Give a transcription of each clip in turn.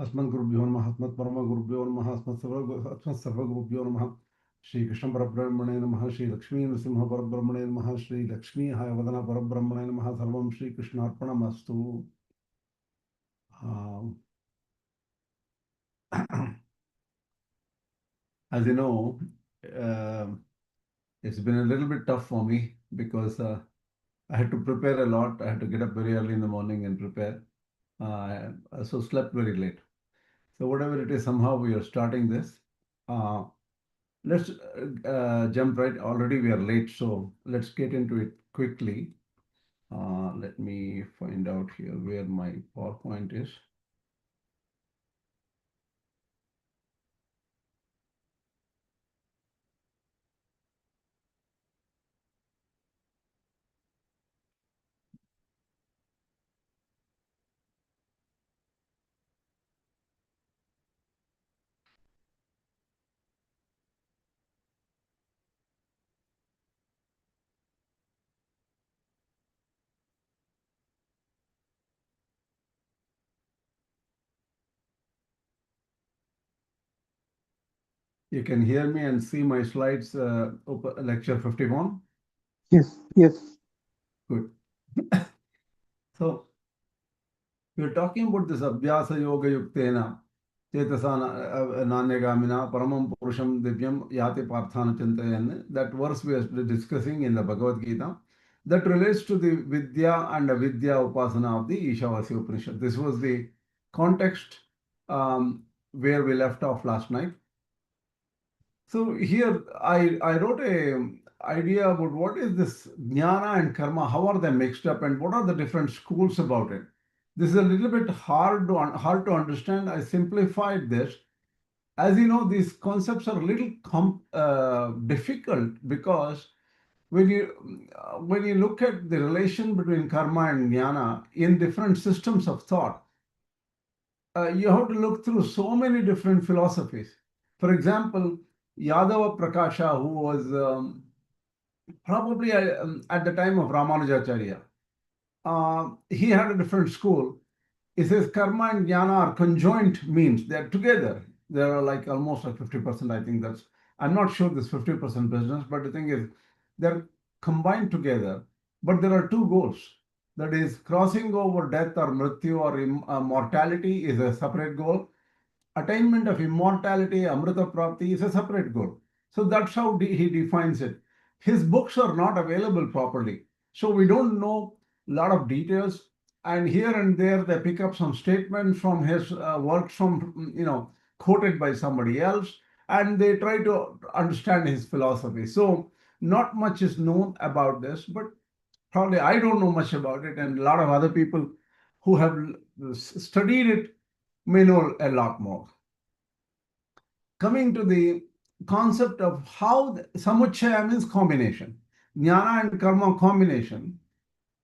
अस्मद्गुरुभ्यो नमः अस्मत्परमगुरुभ्यो नमः अस्मत्सर्वगुरुभ्यो नमः श्री कृष्ण परब्रह्मणे नमः श्री लक्ष्मी नृसिंह परब्रह्मणे नमः श्री लक्ष्मी हायवदन परब्रह्मणे नमः सर्वं Shri कृष्णार्पणमस्तु. As you know, it's been a little bit tough for me because I had to prepare a lot. I had to get up very early in the morning and prepare. So slept very late. So whatever it is, somehow we are starting this. Let's jump right. Already we are late, so let's get into it quickly. Let me find out here where my PowerPoint is. You can hear me and see my slides, lecture 51? Yes, yes. Good. So, we're talking about this Abhyasa Yoga Yuktena, Chetasana Nanyagamina, Paramam Purusham Divyam Yati Parthana Chintayan. That verse we are discussing in the Bhagavad Gita. That relates to the Vidya and Avidya Upasana of the Iśāvāsya Upaniṣad. This was the context where we left off last night. So here I wrote a idea about what is this Jnana and Karma, how are they mixed up and what are the different schools about it. This is a little bit hard to understand. I simplified this. As you know, these concepts are a little difficult because when you look at the relation between karma and jnana in different systems of thought, you have to look through so many different philosophies. For example, Yādava Prakāśa, who was probably at the time of Ramanujacharya, he had a different school. He says karma and jnana are conjoined means. They're together. They're like almost like 50%. I think I'm not sure this 50% business, but the thing is, they're combined together. But there are two goals. That is, crossing over death or mrityu or mortality is a separate goal. Attainment of immortality, amrita prapti, is a separate goal. So that's how he defines it. His books are not available properly. So we don't know a lot of details. And here and there, they pick up some statements from his works quoted by somebody else, and they try to understand his philosophy. So not much is known about this, but probably I don't know much about it, and a lot of other people who have studied it may know a lot more. Coming to the concept of how samuccaya means combination, jnana and karma combination.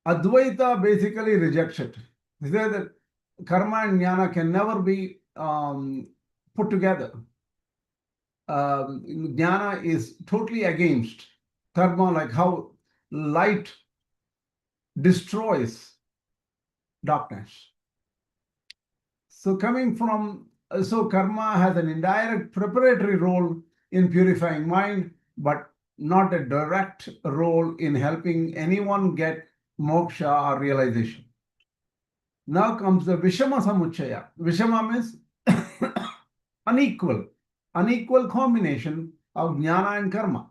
Advaita basically rejects it. They say that karma and jnana can never be put together. Jnana is totally against karma, like how light destroys darkness. So karma has an indirect preparatory role in purifying mind, but not a direct role in helping anyone get moksha or realization. Now comes the viṣama-samuccaya. Viṣama means unequal combination of jnana and karma.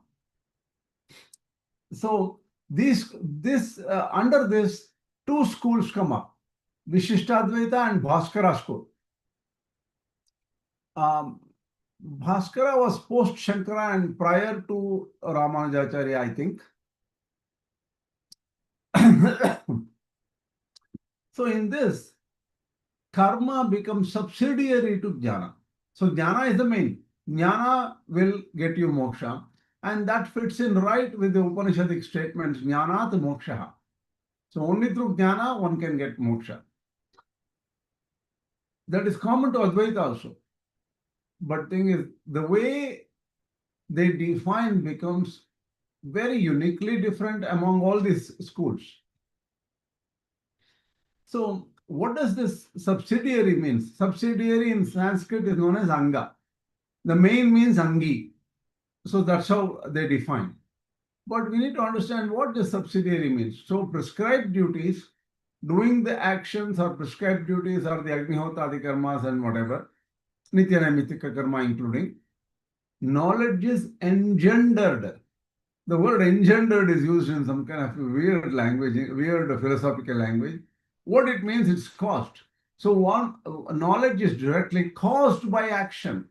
So under this, two schools come up, Viśiṣṭādvaita and Bhāskara school. Bhāskara was post Shankara and prior to Ramanujacharya, I think. So in this, karma becomes subsidiary to jnana. So jnana is the main. Jnana will get you moksha, and that fits in right with the Upanishadic statements, jnanat moksha. So only through jnana one can get moksha. That is common to Advaita also. But thing is, the way they define becomes very uniquely different among all these schools. So what does this subsidiary means? Subsidiary in Sanskrit is known as anga. The main means angi. So that's how they define. But we need to understand what this subsidiary means. So prescribed duties, doing the actions or prescribed duties or the Agnihotra, karmas and whatever, Nitya Naimittika karma including, knowledge is engendered. The word engendered is used in some kind of weird language, weird philosophical language. What it means, it's caused. So one knowledge is directly caused by action.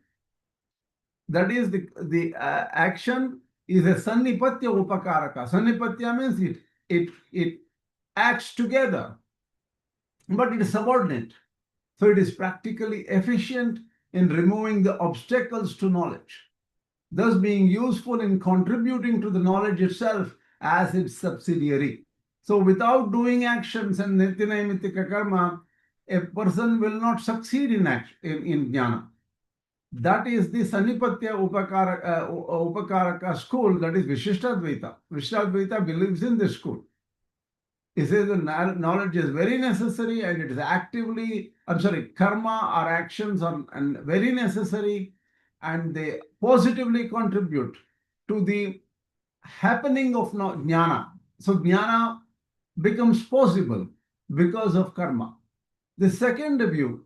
That is, the action is a sannipatya upakaraka. Sannipatya means it acts together, but it is subordinate. So it is practically efficient in removing the obstacles to knowledge, thus being useful in contributing to the knowledge itself as its subsidiary. So without doing actions and nitya karma, a person will not succeed in jnana. That is the Sanipatya Upakaraka school, that is Viśiṣṭādvaita. Viśiṣṭādvaita believes in this school. It says the knowledge is very necessary and it is karma or actions are very necessary and they positively contribute to the happening of jnana. So jnana becomes possible because of karma. The second view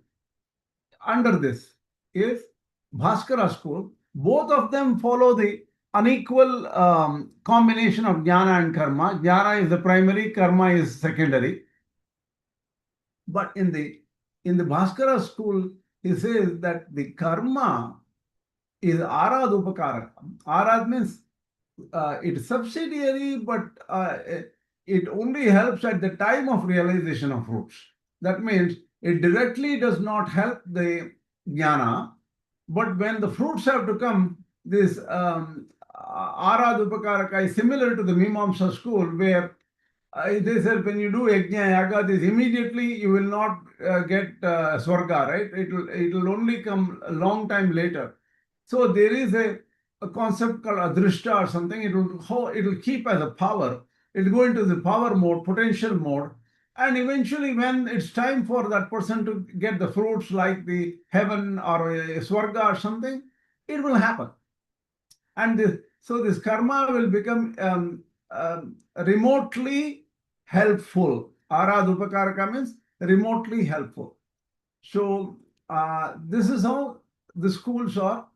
under this is Bhāskara school. Both of them follow the unequal combination of jnana and karma. Jnana is the primary, karma is secondary. But in the Bhāskara school, he says that the karma is arad upakaraka. Arad means it's subsidiary, but it only helps at the time of realization of fruits. That means it directly does not help the jnana, but when the fruits have to come, this arad upakaraka is similar to the Mimamsa school, where they said when you do yajna yaga, this immediately you will not get swarga, right? It will only come a long time later. So there is a concept called adrishta or something. It will keep as a power. It will go into the power mode, potential mode, and eventually when it's time for that person to get the fruits like the heaven or a swarga or something, it will happen. And so this karma will become remotely helpful. Arad upakaraka means remotely helpful. So this is how the schools are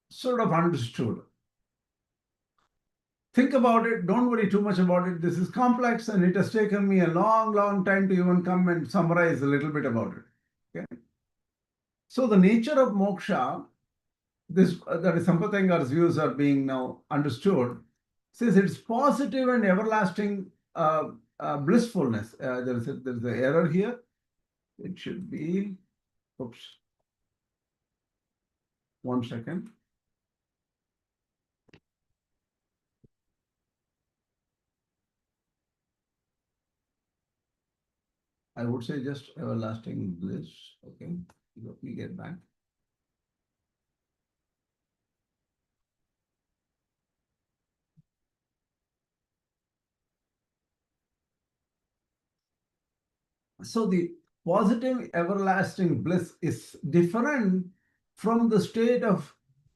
sort of understood. Think about it. Don't worry too much about it. This is complex and it has taken me a long time to even come and summarize a little bit about it. Okay? So the nature of moksha, that is Sampatangar's views are being now understood, says it's positive and everlasting blissfulness. There's an error here. It should be, oops, 1 second. I would say just everlasting bliss. Okay, let me get back. So the positive everlasting bliss is different from the state of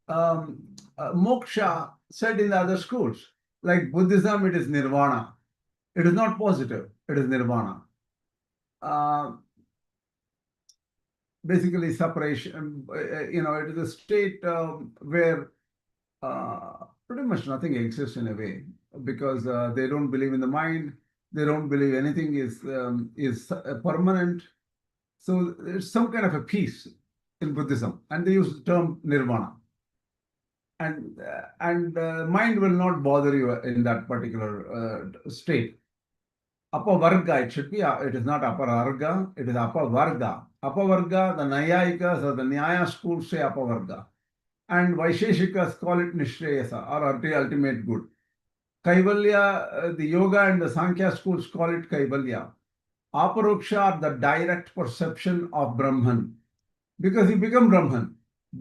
moksha said in the other schools. Like Buddhism, it is nirvana. It is not positive, it is nirvana. Basically separation, it is a state where pretty much nothing exists in a way, because they don't believe in the mind, they don't believe anything is permanent. So there's some kind of a peace in Buddhism, and they use the term nirvana. And mind will not bother you in that particular state. Apavarga, it should be, it is not apararga, it is apavarga. Apavarga, the Nayayikas or the Nyaya schools say apavarga. And Vaisheshikas call it nishreyasa, or ultimate good. Kaivalya, the yoga and the Sankhya schools call it Kaivalya. Aparoksha are the direct perception of Brahman. Because you become Brahman.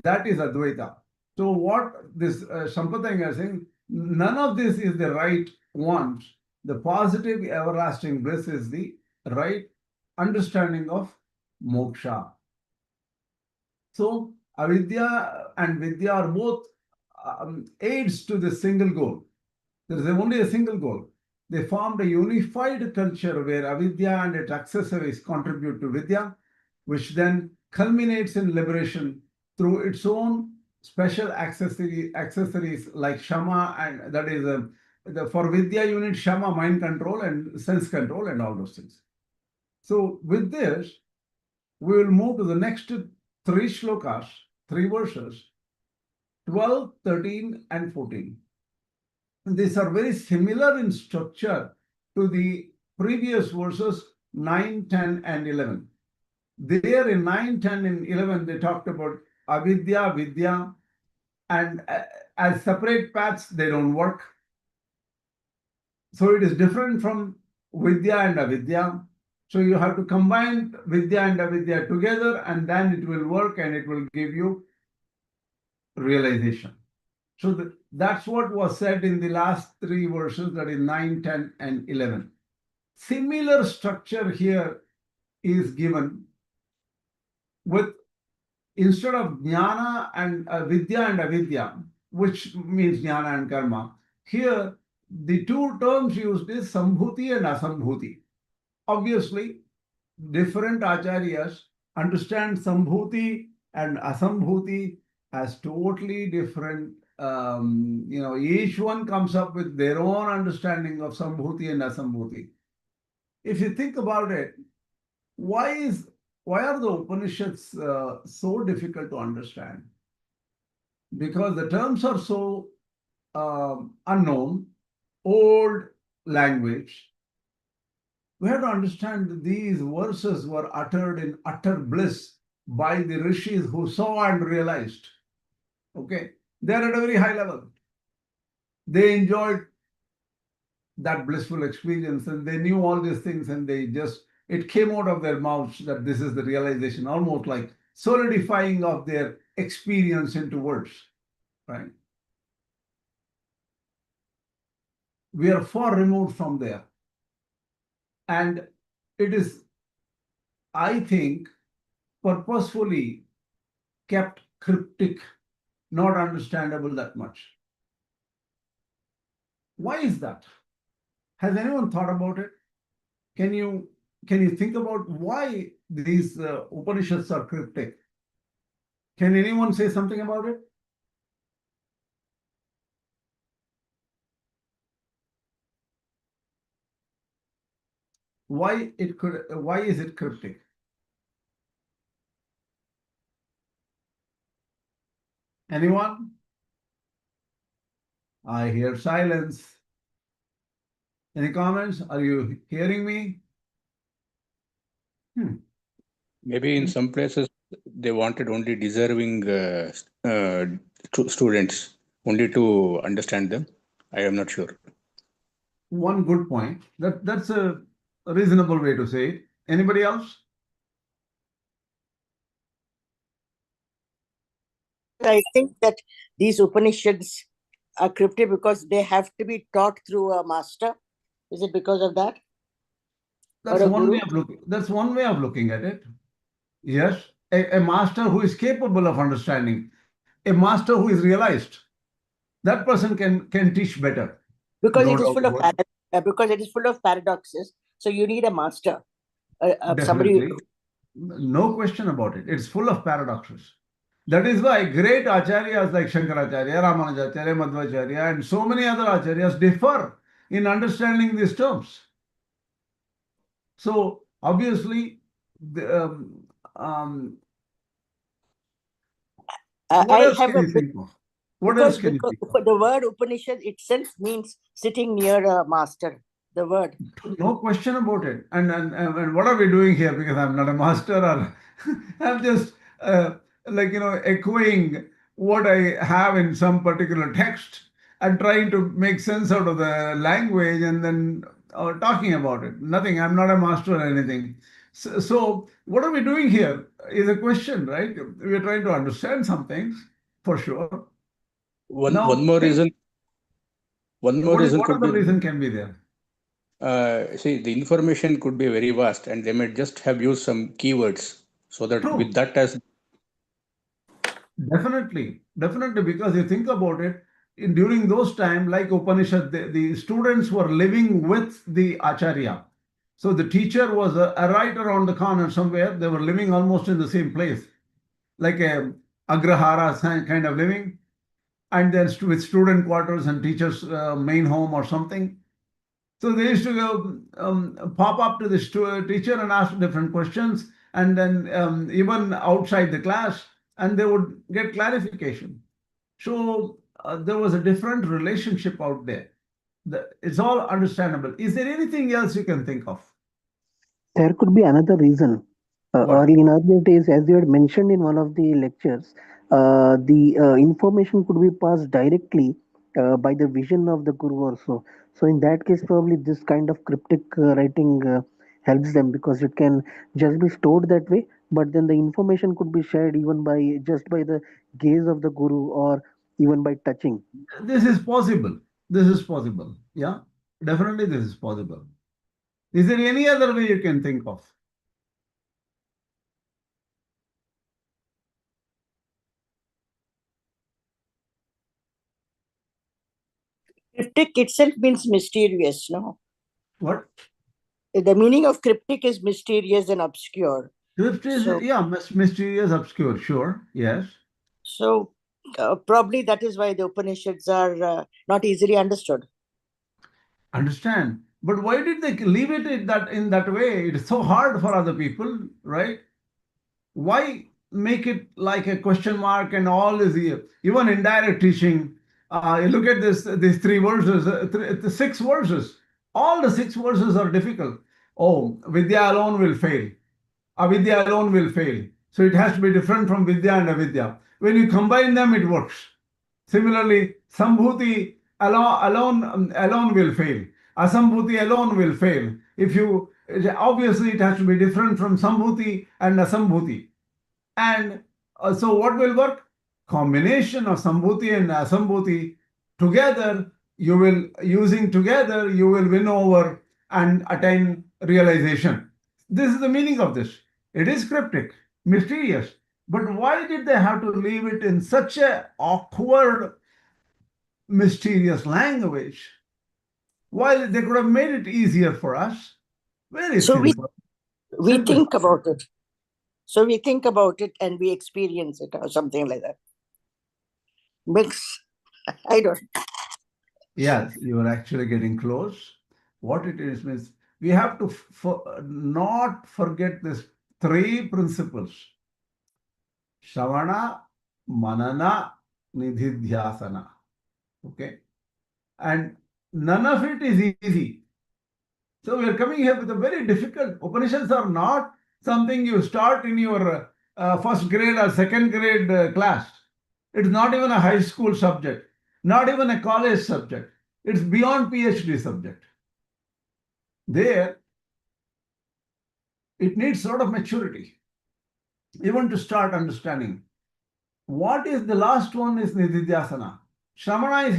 That is Advaita. So what this Sampradaya is saying, none of this is the right one. The positive everlasting bliss is the right understanding of moksha. So avidya and vidya are both aids to the single goal. There is only a single goal. They formed a unified culture where avidya and its accessories contribute to vidya, which then culminates in liberation through its own special accessories like shama, and that is for vidya you need shama, mind control and sense control and all those things. So with this, we will move to the next three shlokas, three verses, 12, 13 and 14. These are very similar in structure to the previous verses 9, 10 and 11. There in 9, 10 and 11, they talked about avidya, vidya, and as separate paths, they don't work. So it is different from vidya and avidya. So you have to combine vidya and avidya together, and then it will work and it will give you realization. So that's what was said in the last three verses, that is 9, 10 and 11. Similar structure here is given with, instead of jnana and vidya and avidya, which means jnana and karma, here the two terms used is Sambhūti and Asambhūti. Obviously, different ācāryas understand Sambhūti and Asambhūti as totally different. Each one comes up with their own understanding of Sambhūti and Asambhūti. If you think about it, why are the Upanishads so difficult to understand? Because the terms are so unknown, old language. We have to understand that these verses were uttered in utter bliss by the rishis who saw and realized. Okay, they are at a very high level. They enjoyed that blissful experience and they knew all these things, and it came out of their mouths that this is the realization, almost like solidifying of their experience into words, right? We are far removed from there. And it is, I think, purposefully kept cryptic, not understandable that much. Why is that? Has anyone thought about it? Can you think about why these Upanishads are cryptic? Can anyone say something about it? Why is it cryptic? Anyone? I hear silence. Any comments? Are you hearing me? Maybe in some places they wanted only deserving students only to understand them. I am not sure. One good point. That's a reasonable way to say it. Anybody else? I think that these Upanishads are cryptic because they have to be taught through a master. Is it because of that? That's one way of looking at it. Yes, a master who is capable of understanding, a master who is realized, that person can teach better. Because it is full of paradoxes. So you need a master. Somebody. No question about it. It's full of paradoxes. That is why great ācāryas like Shankaracharya, Ramanujacharya, Madhvacharya, and so many other ācāryas differ in understanding these terms. So obviously, what else can you think of? Because the word Upanishad itself means sitting near a master. The word. No question about it. And what are we doing here? Because I'm not a master, or I'm just echoing what I have in some particular text and trying to make sense out of the language and then talking about it. Nothing. I'm not a master or anything. So what are we doing here is a question, right? We're trying to understand some things for sure. One more reason. What other reason can be there? See, the information could be very vast, and they might just have used some keywords so that True. with that as Definitely, definitely, because you think about it, during those time, like Upanishad, the students were living with the Acharya. So the teacher was right around the corner somewhere. They were living almost in the same place, like a agrahara kind of living, and then with student quarters and teachers' main home or something. So they used to go, pop up to the teacher and ask different questions, and then even outside the class, and they would get clarification. So there was a different relationship out there. It's all understandable. Is there anything else you can think of? There could be another reason. What? Early in earlier days, as you had mentioned in one of the lectures, the information could be passed directly by the vision of the guru also. So in that case, probably this kind of cryptic writing helps them because it can just be stored that way. But then the information could be shared even by just by the gaze of the guru or even by touching. This is possible. This is possible. Yeah, definitely this is possible. Is there any other way you can think of? Cryptic itself means mysterious, no? What? The meaning of cryptic is mysterious and obscure. Scripture is, yeah, mysterious, obscure, sure, yes. So probably that is why the Upanishads are not easily understood. Understand. But why did they leave it in that way? It's so hard for other people, right? Why make it like a question mark and all is here? Even indirect teaching. You look at these three verses, the six verses. All the six verses are difficult. Oh, Vidya alone will fail. Avidya alone will fail. So it has to be different from Vidya and Avidya. When you combine them, it works. Similarly, Sambhūti alone will fail. Asambhūti alone will fail. Obviously it has to be different from Sambhūti and Asambhūti. And so what will work? Combination of Sambhūti and Asambhūti together, you will win over and attain realization. This is the meaning of this. It is cryptic, mysterious. But why did they have to leave it in such a awkward, mysterious language? Why they could have made it easier for us? Very So simple. we Simple. think about it. So we think about it and we experience it or something like that. Mix. I don't. Yes, you are actually getting close. What it is means we have to not forget these three principles: śravaṇa, manana, nididhyāsana. Okay, and none of it is easy. So we are coming here with a very difficult. Upanishads are not something you start in your first grade or second grade class. It's not even a high school subject, not even a college subject. It's beyond PhD subject. There, it needs sort of maturity, even to start understanding. What is the last one is nididhyāsana. Śravaṇa is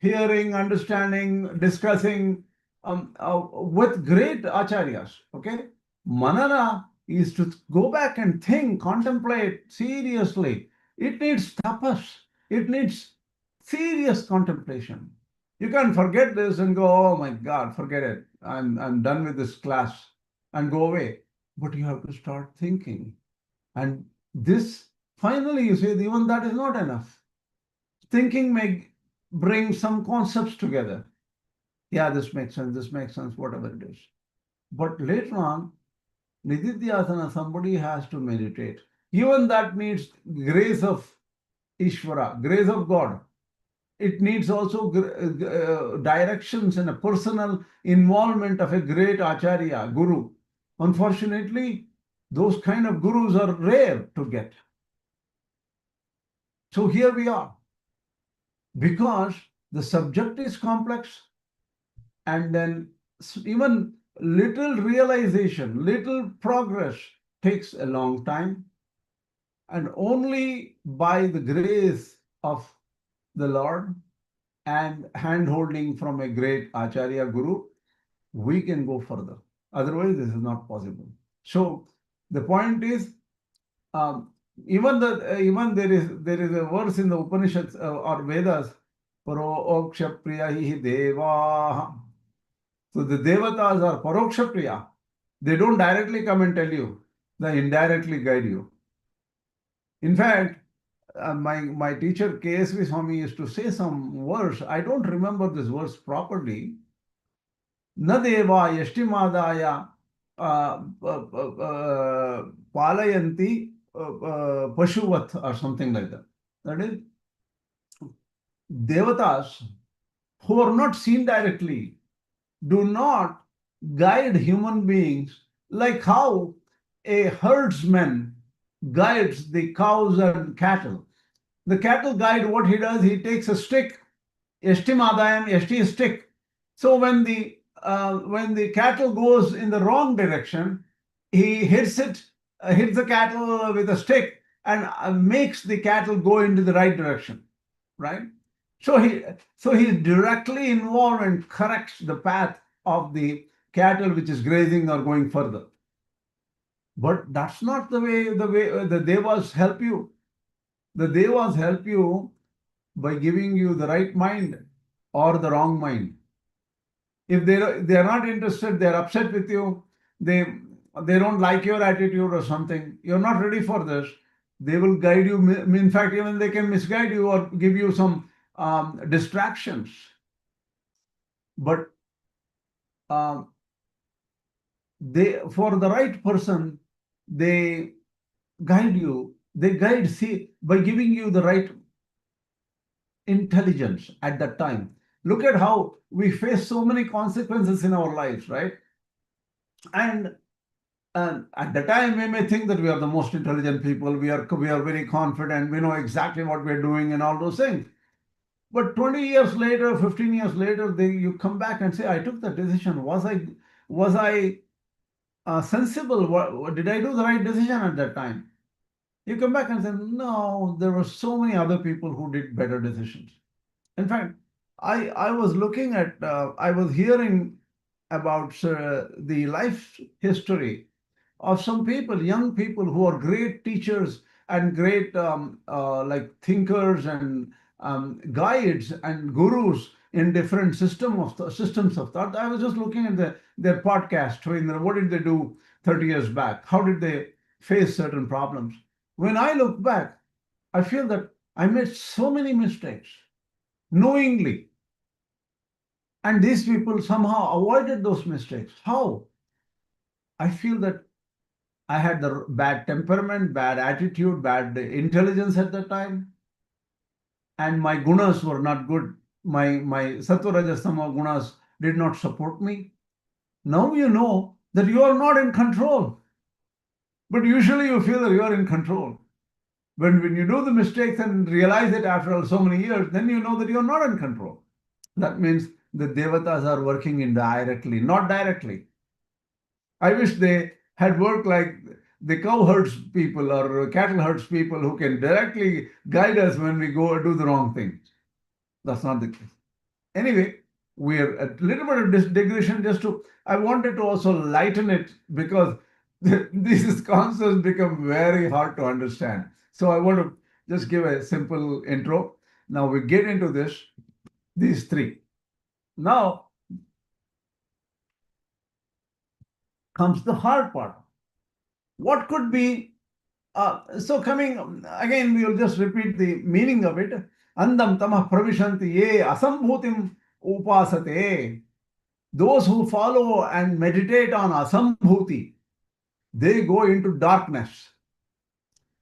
hearing, understanding, discussing with great ācāryas. Okay, manana is to go back and think, contemplate seriously. It needs tapas. It needs serious contemplation. You can't forget this and go, oh my God, forget it. I'm done with this class and go away. But you have to start thinking. And this, finally, you say, even that is not enough. Thinking may bring some concepts together. Yeah, this makes sense, whatever it is. But later on, nididhyāsana, somebody has to meditate. Even that needs grace of Ishvara, grace of God. It needs also directions and a personal involvement of a great ācārya, guru. Unfortunately, those kind of gurus are rare to get. So here we are. Because the subject is complex, and then even little realization, little progress takes a long time. And only by the grace of the Lord and hand-holding from a great Acharya Guru, we can go further. Otherwise, this is not possible. So the point is, even there is a verse in the Upanishads or Vedas, Paroksha priyahi devaha. So the devatas are paroksha priya. They don't directly come and tell you, they indirectly guide you. In fact, my teacher KSV Swami used to say some verse. I don't remember this verse properly. Na deva yashtimadaya palayanti pashuvat or something like that. That is, devatas who are not seen directly do not guide human beings like how a herdsman guides the cows and cattle. The cattle guide, what he does, he takes a stick, yashtimadayam, yashti is stick. So when the cattle goes in the wrong direction, he hits the cattle with a stick and makes the cattle go into the right direction, right? So he's directly involved and corrects the path of the cattle which is grazing or going further. But that's not the way the devas help you. The devas help you by giving you the right mind or the wrong mind. If they are not interested, they are upset with you, they don't like your attitude or something, you're not ready for this, they will guide you. In fact, even they can misguide you or give you some distractions. But for the right person, they guide you. They guide by giving you the right intelligence at that time. Look at how we face so many consequences in our lives, right? And at the time, we may think that we are the most intelligent people. We are very confident. We know exactly what we're doing and all those things. But 20 years later, 15 years later, you come back and say, I took that decision. Was I sensible? Did I do the right decision at that time? You come back and say, no, there were so many other people who did better decisions. In fact, I was looking at, I was hearing about the life history of some people, young people who are great teachers and great like thinkers and guides and gurus in different systems of thought. I was just looking at their podcast. What did they do 30 years back? How did they face certain problems? When I look back, I feel that I made so many mistakes knowingly. And these people somehow avoided those mistakes. How? I feel that I had the bad temperament, bad attitude, bad intelligence at that time. And my gunas were not good. My sattva, rajas, tama gunas did not support me. Now you know that you are not in control. But usually you feel that you are in control. When you do the mistakes and realize it after so many years, then you know that you are not in control. That means the devatas are working indirectly, not directly. I wish they had worked like the cow herds people or cattle herds people who can directly guide us when we go do the wrong thing. That's not the case. Anyway, we're a little bit of digression I wanted to also lighten it because these concepts become very hard to understand. So I want to just give a simple intro. Now we get into these three. Now comes the hard part. What could be, so coming, again, we will just repeat the meaning of it. Andam tamah pravishanti ye asambhutim upasate. Those who follow and meditate on asambhuti, they go into darkness.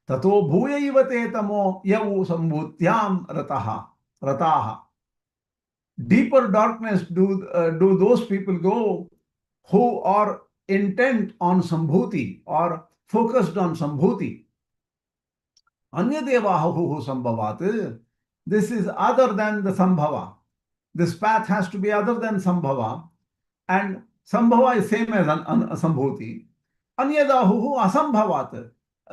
Tato bhuyaiva te tamo yavu sambhutyam rataha. Deeper darkness do those people go who are intent on sambhuti or focused on sambhuti. Anyadevahu sambhavat. This is other than the sambhava. This path has to be other than sambhava. And sambhava is same as sambhuti. Anyadahu asambhavat.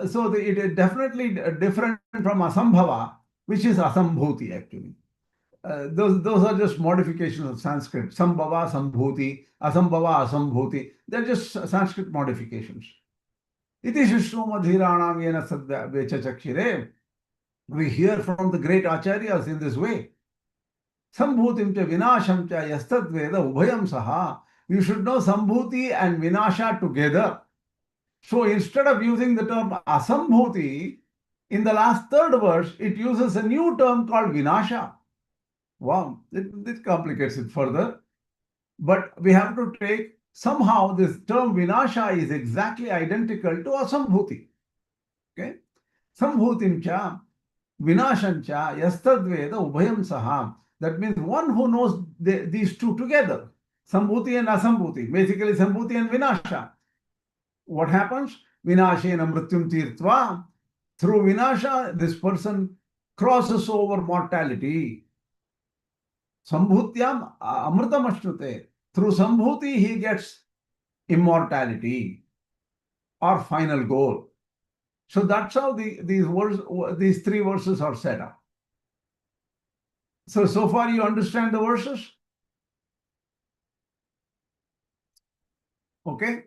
So it is definitely different from asambhava, which is asambhuti actually. those are just modifications of Sanskrit. Sambhava, Sambhūti, Asambhava, Asambhūti. They're just Sanskrit modifications. Iti Shishromadhiranam yena sadya vechachakshire. We hear from the great ācāryas in this way. Sambhūtim cha Vināśam cha yastadveda ubhayam saha. You should know Sambhūti and Vināśa together. So instead of using the term Asambhūti, in the last third verse, it uses a new term called Vināśa. Wow, it complicates it further. But we have to take, somehow this term Vināśa is exactly identical to Asambhūti. Okay? Sambhūtim cha Vināśam cha yastadveda ubhayam saha. That means one who knows these two together. Sambhūti and Asambhūti. Basically Sambhūti and Vināśa. What happens? Vināśena mrityum tirtva. Through Vināśa, this person crosses over mortality. Sambhūtyam amritam ashnute. Through Sambhūti, he gets immortality or final goal. So that's how these three verses are set up. So far you understand the verses? Okay?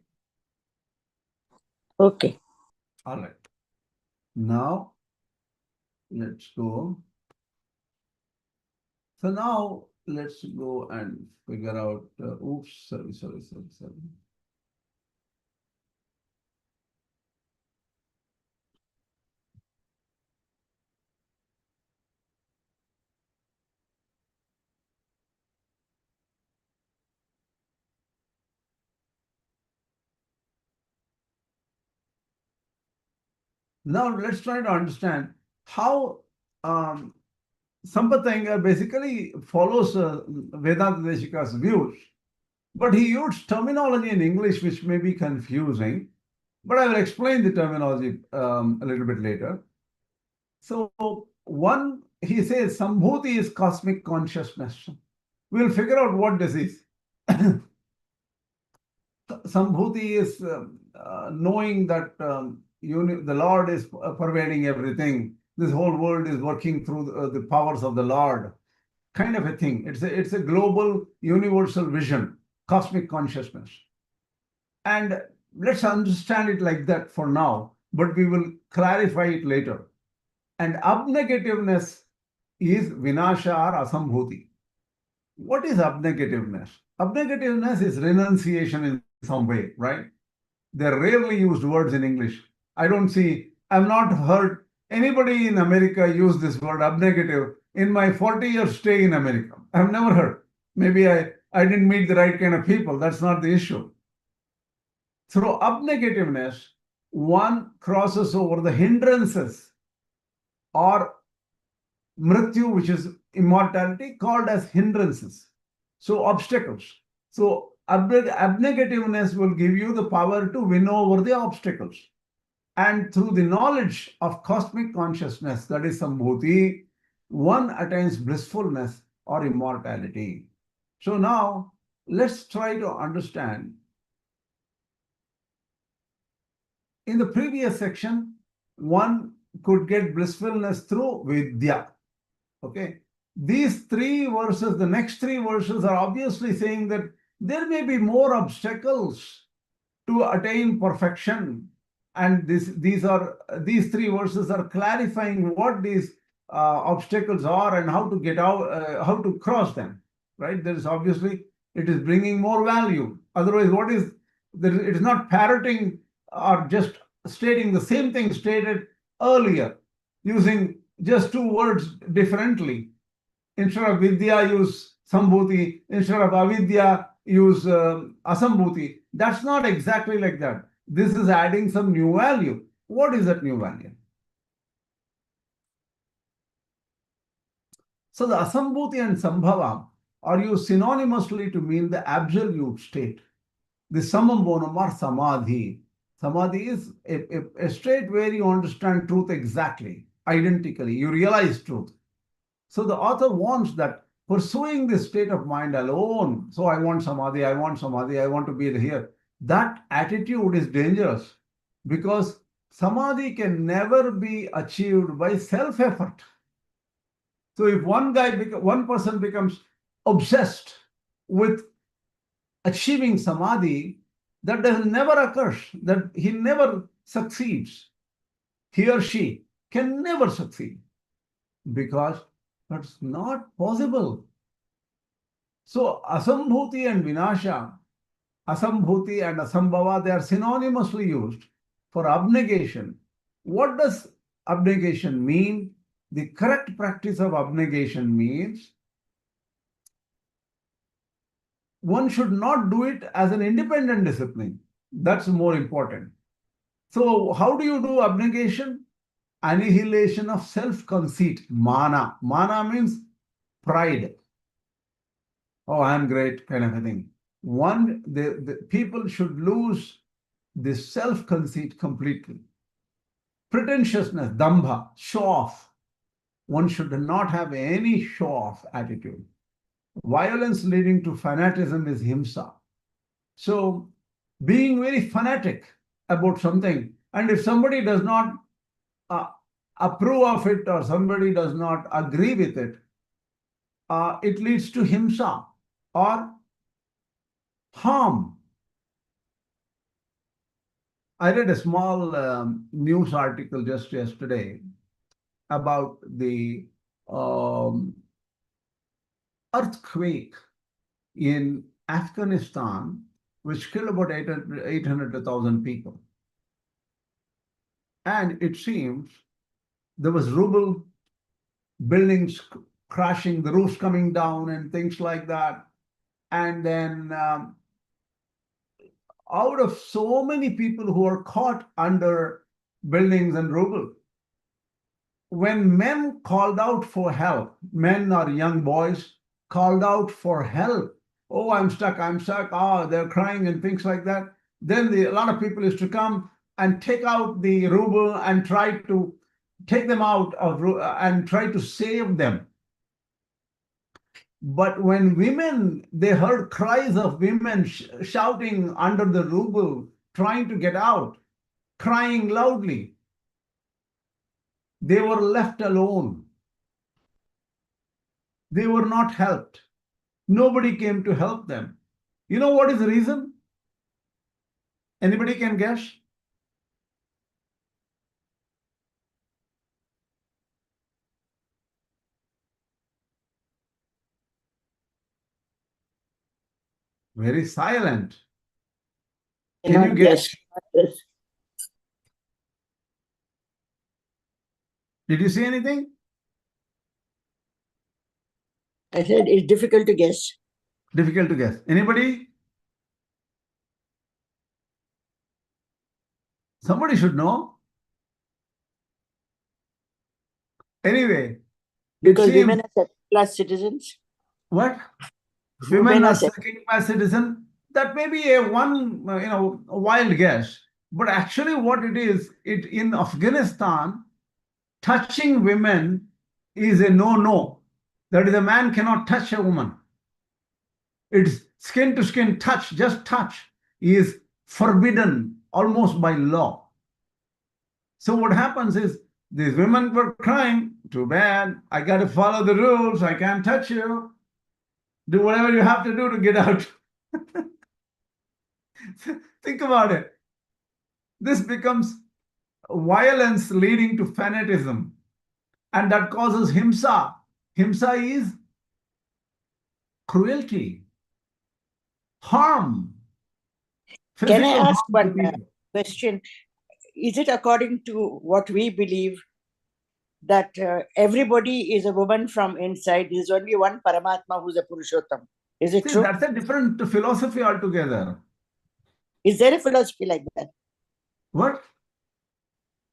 Okay. All right. Now, let's go. So now, let's go and figure out, sorry. Now, let's try to understand how Sampath Iyengar basically follows Vedanta Deshika's views, but he used terminology in English which may be confusing, but I will explain the terminology a little bit later. So, one, he says Sambhūti is cosmic consciousness. We'll figure out what this is. Sambhūti is knowing that the Lord is pervading everything. This whole world is working through the powers of the Lord, kind of a thing. It's a global, universal vision, cosmic consciousness. And let's understand it like that for now, but we will clarify it later. And abnegativeness is Vināśa or Asambhūti. What is abnegativeness? Abnegativeness is renunciation in some way, right? They're rarely used words in English. I've not heard anybody in America use this word abnegative in my 40-year stay in America. I've never heard. Maybe I didn't meet the right kind of people. That's not the issue. Through abnegativeness, one crosses over the hindrances or mrityu, which is immortality, called as hindrances. So obstacles. So abnegativeness will give you the power to win over the obstacles. And through the knowledge of cosmic consciousness, that is Sambhūti, one attains blissfulness or immortality. So now, let's try to understand. In the previous section, one could get blissfulness through Vidya. Okay? These three verses, the next three verses are obviously saying that there may be more obstacles to attain perfection. And these three verses are clarifying what these obstacles are and how to get out, how to cross them, right? There is obviously, it is bringing more value. Otherwise, it is not parroting or just stating the same thing stated earlier, using just two words differently. Instead of Vidya, use Sambhūti. Instead of Avidya, use Asambhūti. That's not exactly like that. This is adding some new value. What is that new value? So the Asambhūti and Sambhava are used synonymously to mean the absolute state. The Samam Bonam or Samadhi. Samadhi is a state where you understand truth exactly, identically. You realize truth. So the author wants that pursuing this state of mind alone. So I want Samadhi, I want to be here. That attitude is dangerous because Samadhi can never be achieved by self-effort. So if one person becomes obsessed with achieving samadhi, that never occurs, that he never succeeds. He or she can never succeed because that's not possible. So Asambhūti and Vināśa, Asambhūti and Asambhava, they are synonymously used for abnegation. What does abnegation mean? The correct practice of abnegation means one should not do it as an independent discipline. That's more important. So how do you do abnegation? Annihilation of self-conceit, mana. Mana means pride. Oh, I'm great, kind of a thing. The people should lose this self-conceit completely. Pretentiousness, dambha, show off. One should not have any show-off attitude. Violence leading to fanaticism is himsa. So being very fanatic about something, and if somebody does not approve of it or somebody does not agree with it, it leads to himsa or harm. I read a small news article just yesterday about the earthquake in Afghanistan, which killed about 800 to 1,000 people. And it seems there was rubble, buildings crashing, the roofs coming down and things like that. And then out of so many people who are caught under buildings and rubble, when men called out for help, men or young boys called out for help, oh, I'm stuck, oh, they're crying and things like that, then a lot of people used to come and take out the rubble and try to take them out of and try to save them. But when women, they heard cries of women shouting under the rubble, trying to get out, crying loudly, they were left alone. They were not helped. Nobody came to help them. You know what is the reason? Anybody can guess? Very silent. Can you guess? Yes. Did you see anything? I said it's difficult to guess. Difficult to guess. Anybody? Somebody should know. Anyway. Because women are second-class citizens. What? Women are second-class citizens. That may be a wild guess. But actually what it is, in Afghanistan, touching women is a no-no. That is, a man cannot touch a woman. It's skin to skin touch, just touch, is forbidden almost by law. So what happens is, these women were crying, too bad, I got to follow the rules, I can't touch you. Do whatever you have to do to get out. Think about it. This becomes violence leading to fanaticism, and that causes himsa. Himsa is cruelty, harm. Can I ask one question? Is it according to what we believe that everybody is a woman from inside? There is only one Paramatma who is a Purushottam. Is it true? That's a different philosophy altogether. Is there a philosophy like that? What?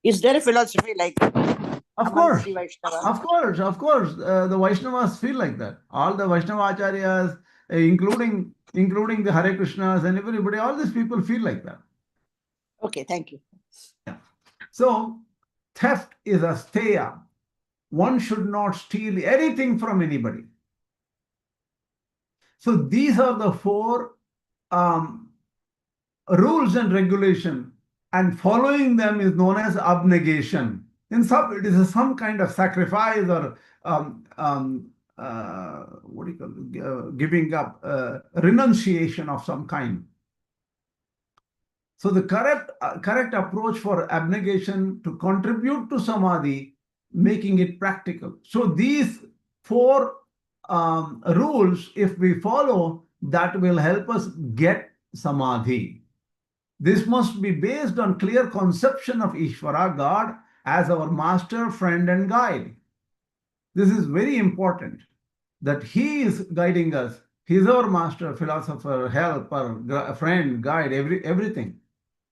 Is there a philosophy like that? Of course. Of course. The Vaishnavas feel like that. All the Vaishnava ācāryas, including the Hare Krishnas and everybody, all these people feel like that. Okay, thank you. Yeah. So, theft is a steya. One should not steal anything from anybody. So, these are the four rules and regulation, and following them is known as abnegation. It is some kind of sacrifice or what do you call it? Giving up, renunciation of some kind. So the correct approach for abnegation to contribute to samadhi, making it practical. So these four rules, if we follow, that will help us get samadhi. This must be based on clear conception of Ishvara, God, as our master, friend, and guide. This is very important, that he is guiding us. He is our master, philosopher, helper, friend, guide, everything.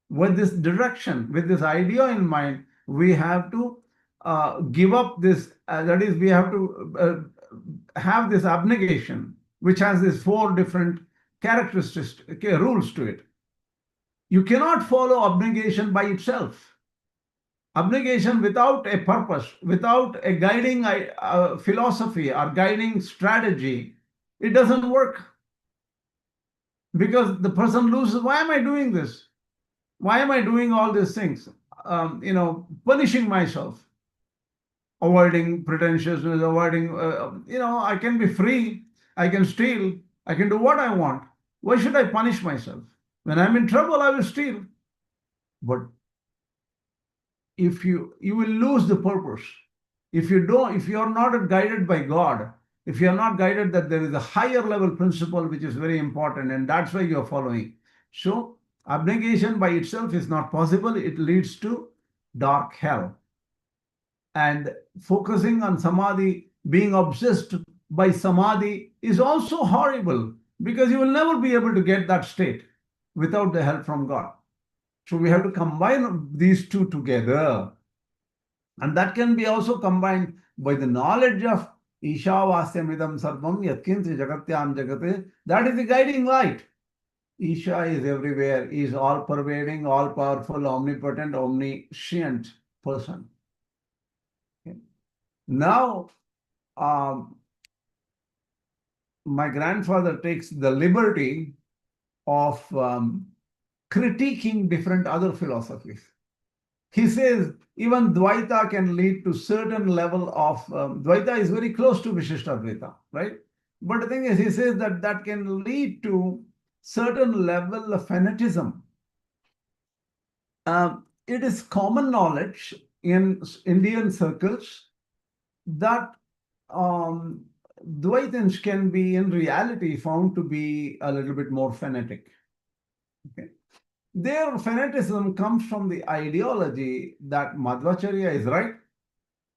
With this direction, with this idea in mind, we have to give up this, that is, we have to have this abnegation, which has these four different characteristics, rules to it. You cannot follow abnegation by itself. Abnegation without a purpose, without a guiding philosophy or guiding strategy, it doesn't work. Because the person loses, why am I doing this? Why am I doing all these things? Punishing myself, avoiding pretentiousness, avoiding, I can be free, I can steal, I can do what I want. Why should I punish myself? When I'm in trouble, I will steal. But if you will lose the purpose. If you are not guided by God, if you are not guided that there is a higher level principle which is very important, and that's why you are following. So abnegation by itself is not possible. It leads to dark hell. And focusing on samadhi, being obsessed by samadhi is also horrible, because you will never be able to get that state without the help from God. So we have to combine these two together. And that can be also combined by the knowledge of Iśāvāsya sarvam yatkinti jagatyam jagate. That is the guiding light. Isha is everywhere, is all pervading, all powerful, omnipotent, omniscient person. Okay. Now, my grandfather takes the liberty of critiquing different other philosophies. He says even Dvaita can lead to certain level of, Dvaita is very close to Viśiṣṭādvaita, right? But the thing is, he says that can lead to certain level of fanatism. It is common knowledge in Indian circles that Dvaitins can be in reality found to be a little bit more fanatic. Okay. Their fanaticism comes from the ideology that Madhvacharya is right,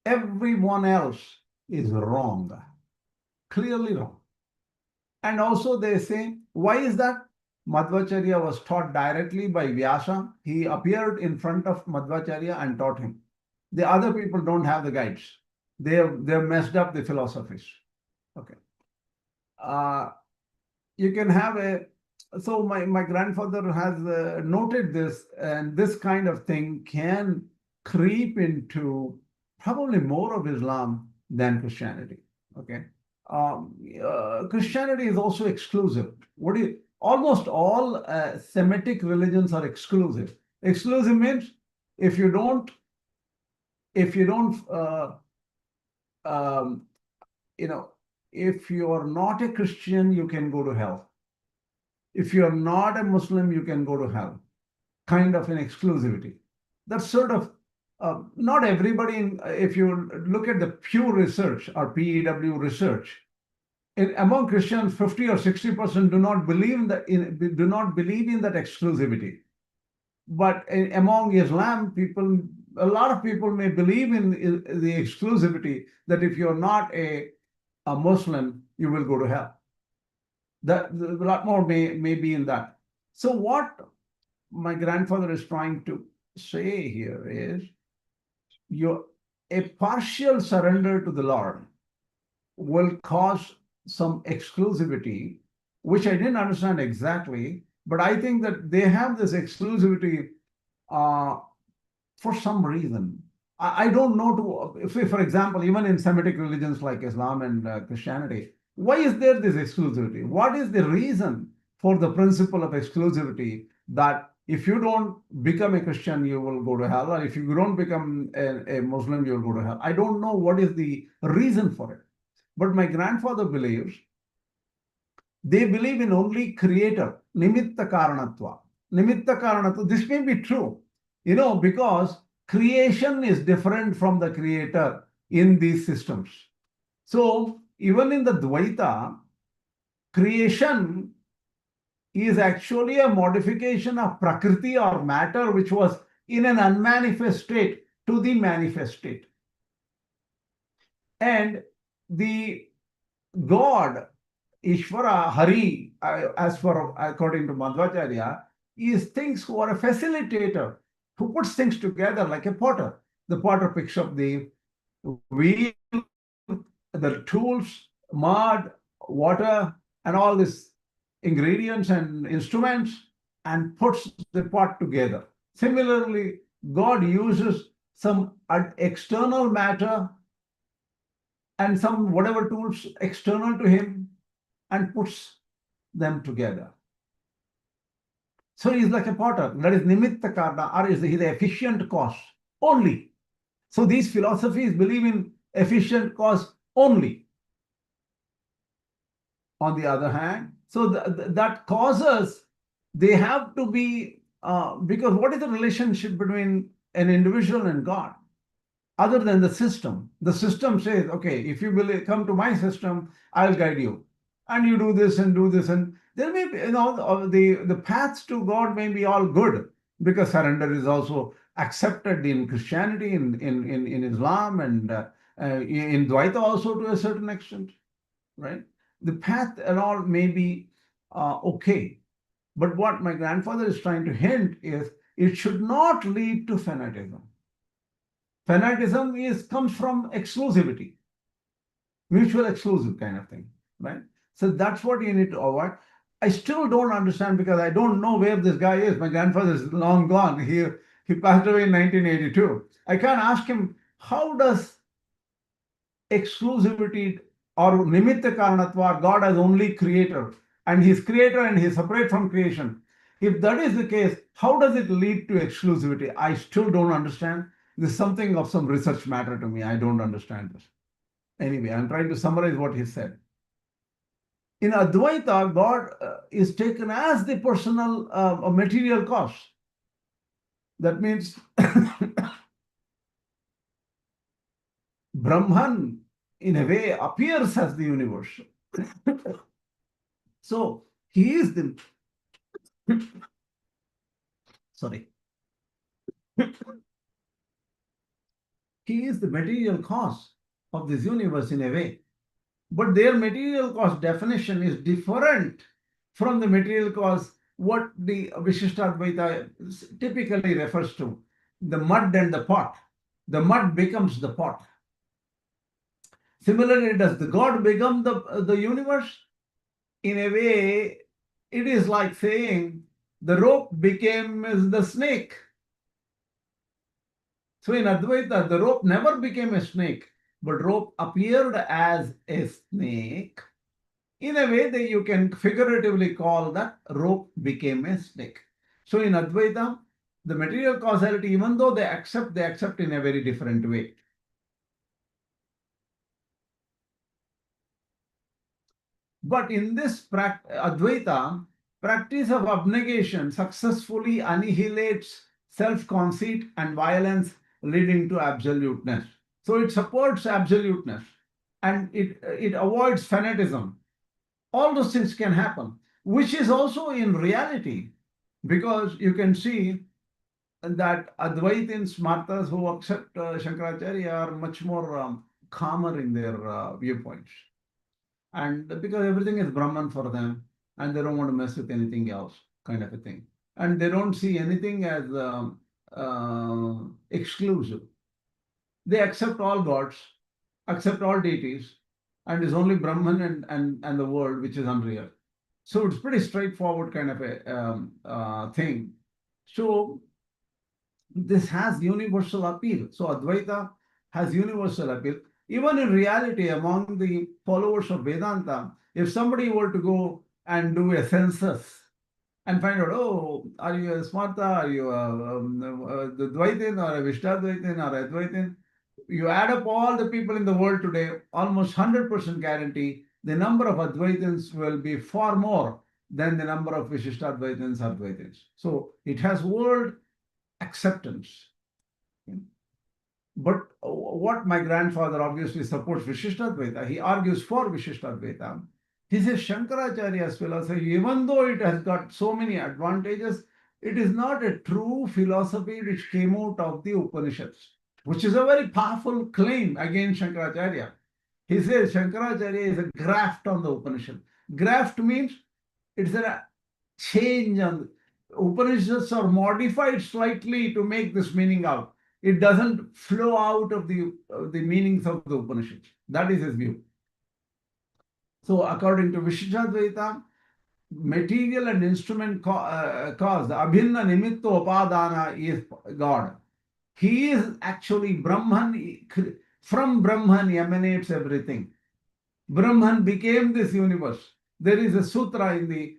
everyone else is wrong, clearly wrong. And also they say, why is that? Madhvacharya was taught directly by Vyasa. He appeared in front of Madhvacharya and taught him. The other people don't have the guides. They've messed up the philosophies. Okay. You can have so my grandfather has noted this, and this kind of thing can creep into probably more of Islam than Christianity. Okay. Christianity is also exclusive. Almost all Semitic religions are exclusive. Exclusive means if you are not a Christian, you can go to hell. If you are not a Muslim, you can go to hell. Kind of an exclusivity. That's sort of not everybody. If you look at the Pew Research or PEW research, among Christians, 50 or 60% do not believe in that exclusivity. But among Islam people, a lot of people may believe in the exclusivity, that if you're not a Muslim, you will go to hell. That a lot more may be in that. So what my grandfather is trying to say here is, a partial surrender to the Lord will cause some exclusivity, which I didn't understand exactly, but I think that they have this exclusivity for some reason. I don't know, for example, even in Semitic religions like Islam and Christianity, why is there this exclusivity? What is the reason for the principle of exclusivity, that if you don't become a Christian, you will go to hell, or if you don't become a Muslim, you will go to hell. I don't know what is the reason for it. But my grandfather believes, they believe in only creator, nimitta karanatva. Nimitta karanatva, this may be true, because creation is different from the creator in these systems. So even in the Dvaita, creation is actually a modification of Prakriti or matter, which was in an unmanifest state to the manifest state. And the God, Ishvara, Hari, according to Madhvacharya, is things who are a facilitator, who puts things together like a potter. The potter picks up the wheel, the tools, mud, water, and all these ingredients and instruments, and puts the pot together. Similarly, God uses some external matter and some whatever tools external to him and puts them together. So he's like a potter. That is nimitta karna, or he's the efficient cause only. So these philosophies believe in efficient cause only. On the other hand, so that causes, they have to be, because what is the relationship between an individual and God? Other than the system. The system says, okay, if you will come to my system, I'll guide you. And you do this and do this. And there may be, the paths to God may be all good, because surrender is also accepted in Christianity, in Islam, and in Dvaita also to a certain extent, right? The path and all may be okay. But what my grandfather is trying to hint is, it should not lead to fanatism. Fanatism comes from exclusivity, mutual exclusive kind of thing, right? So that's what you need to avoid. I still don't understand, because I don't know where this guy is. My grandfather is long gone. He passed away in 1982. I can't ask him, how does exclusivity or nimitta karanatva, God as only creator, and he's creator and he's separate from creation. If that is the case, how does it lead to exclusivity? I still don't understand. This is something of some research matter to me. I don't understand this. Anyway, I'm trying to summarize what he said. In Advaita, God is taken as the personal material cause. That means Brahman, in a way, appears as the universe. So he is the sorry. He is the material cause of this universe in a way. But their material cause definition is different from the material cause what the Viśiṣṭādvaita typically refers to, the mud and the pot. The mud becomes the pot. Similarly, does the God become the universe? In a way, it is like saying the rope became the snake. So in Advaita, the rope never became a snake, but rope appeared as a snake. In a way that you can figuratively call that rope became a snake. So in Advaita, the material causality, even though they accept in a very different way. But in this Advaita, practice of abnegation successfully annihilates self-conceit and violence, leading to absoluteness. So it supports absoluteness, and it avoids fanatism. All those things can happen, which is also in reality, because you can see that Advaitins, Smartas who accept Shankaracharya are much more calmer in their viewpoints. And because everything is Brahman for them, and they don't want to mess with anything else, kind of a thing. And they don't see anything as exclusive. They accept all gods, accept all deities, and is only Brahman and the world, which is unreal. So it's pretty straightforward kind of a thing. So this has universal appeal. So Advaita has universal appeal. Even in reality, among the followers of Vedanta, if somebody were to go and do a census and find out, oh, are you a Smarta, are you the Dvaitin or a Viśiṣṭādvaitin or a Advaitin? You add up all the people in the world today, almost 100% guarantee the number of Advaitins will be far more than the number of Viśiṣṭādvaitins or Advaitins. So it has world acceptance. But what my grandfather obviously supports Viśiṣṭādvaita, he argues for Viśiṣṭādvaita. He says Shankaracharya's philosophy, even though it has got so many advantages, it is not a true philosophy which came out of the Upanishads, which is a very powerful claim against Shankaracharya. He says Shankaracharya is a graft on the Upanishad. Graft means it's a change on Upanishads are modified slightly to make this meaning out. It doesn't flow out of the meanings of the Upanishads. That is his view. So according to Viśiṣṭādvaita, material and instrument cause, the abhinna nimitto upadana is God. He is actually Brahman. From Brahman emanates everything. Brahman became this universe. There is a sutra in the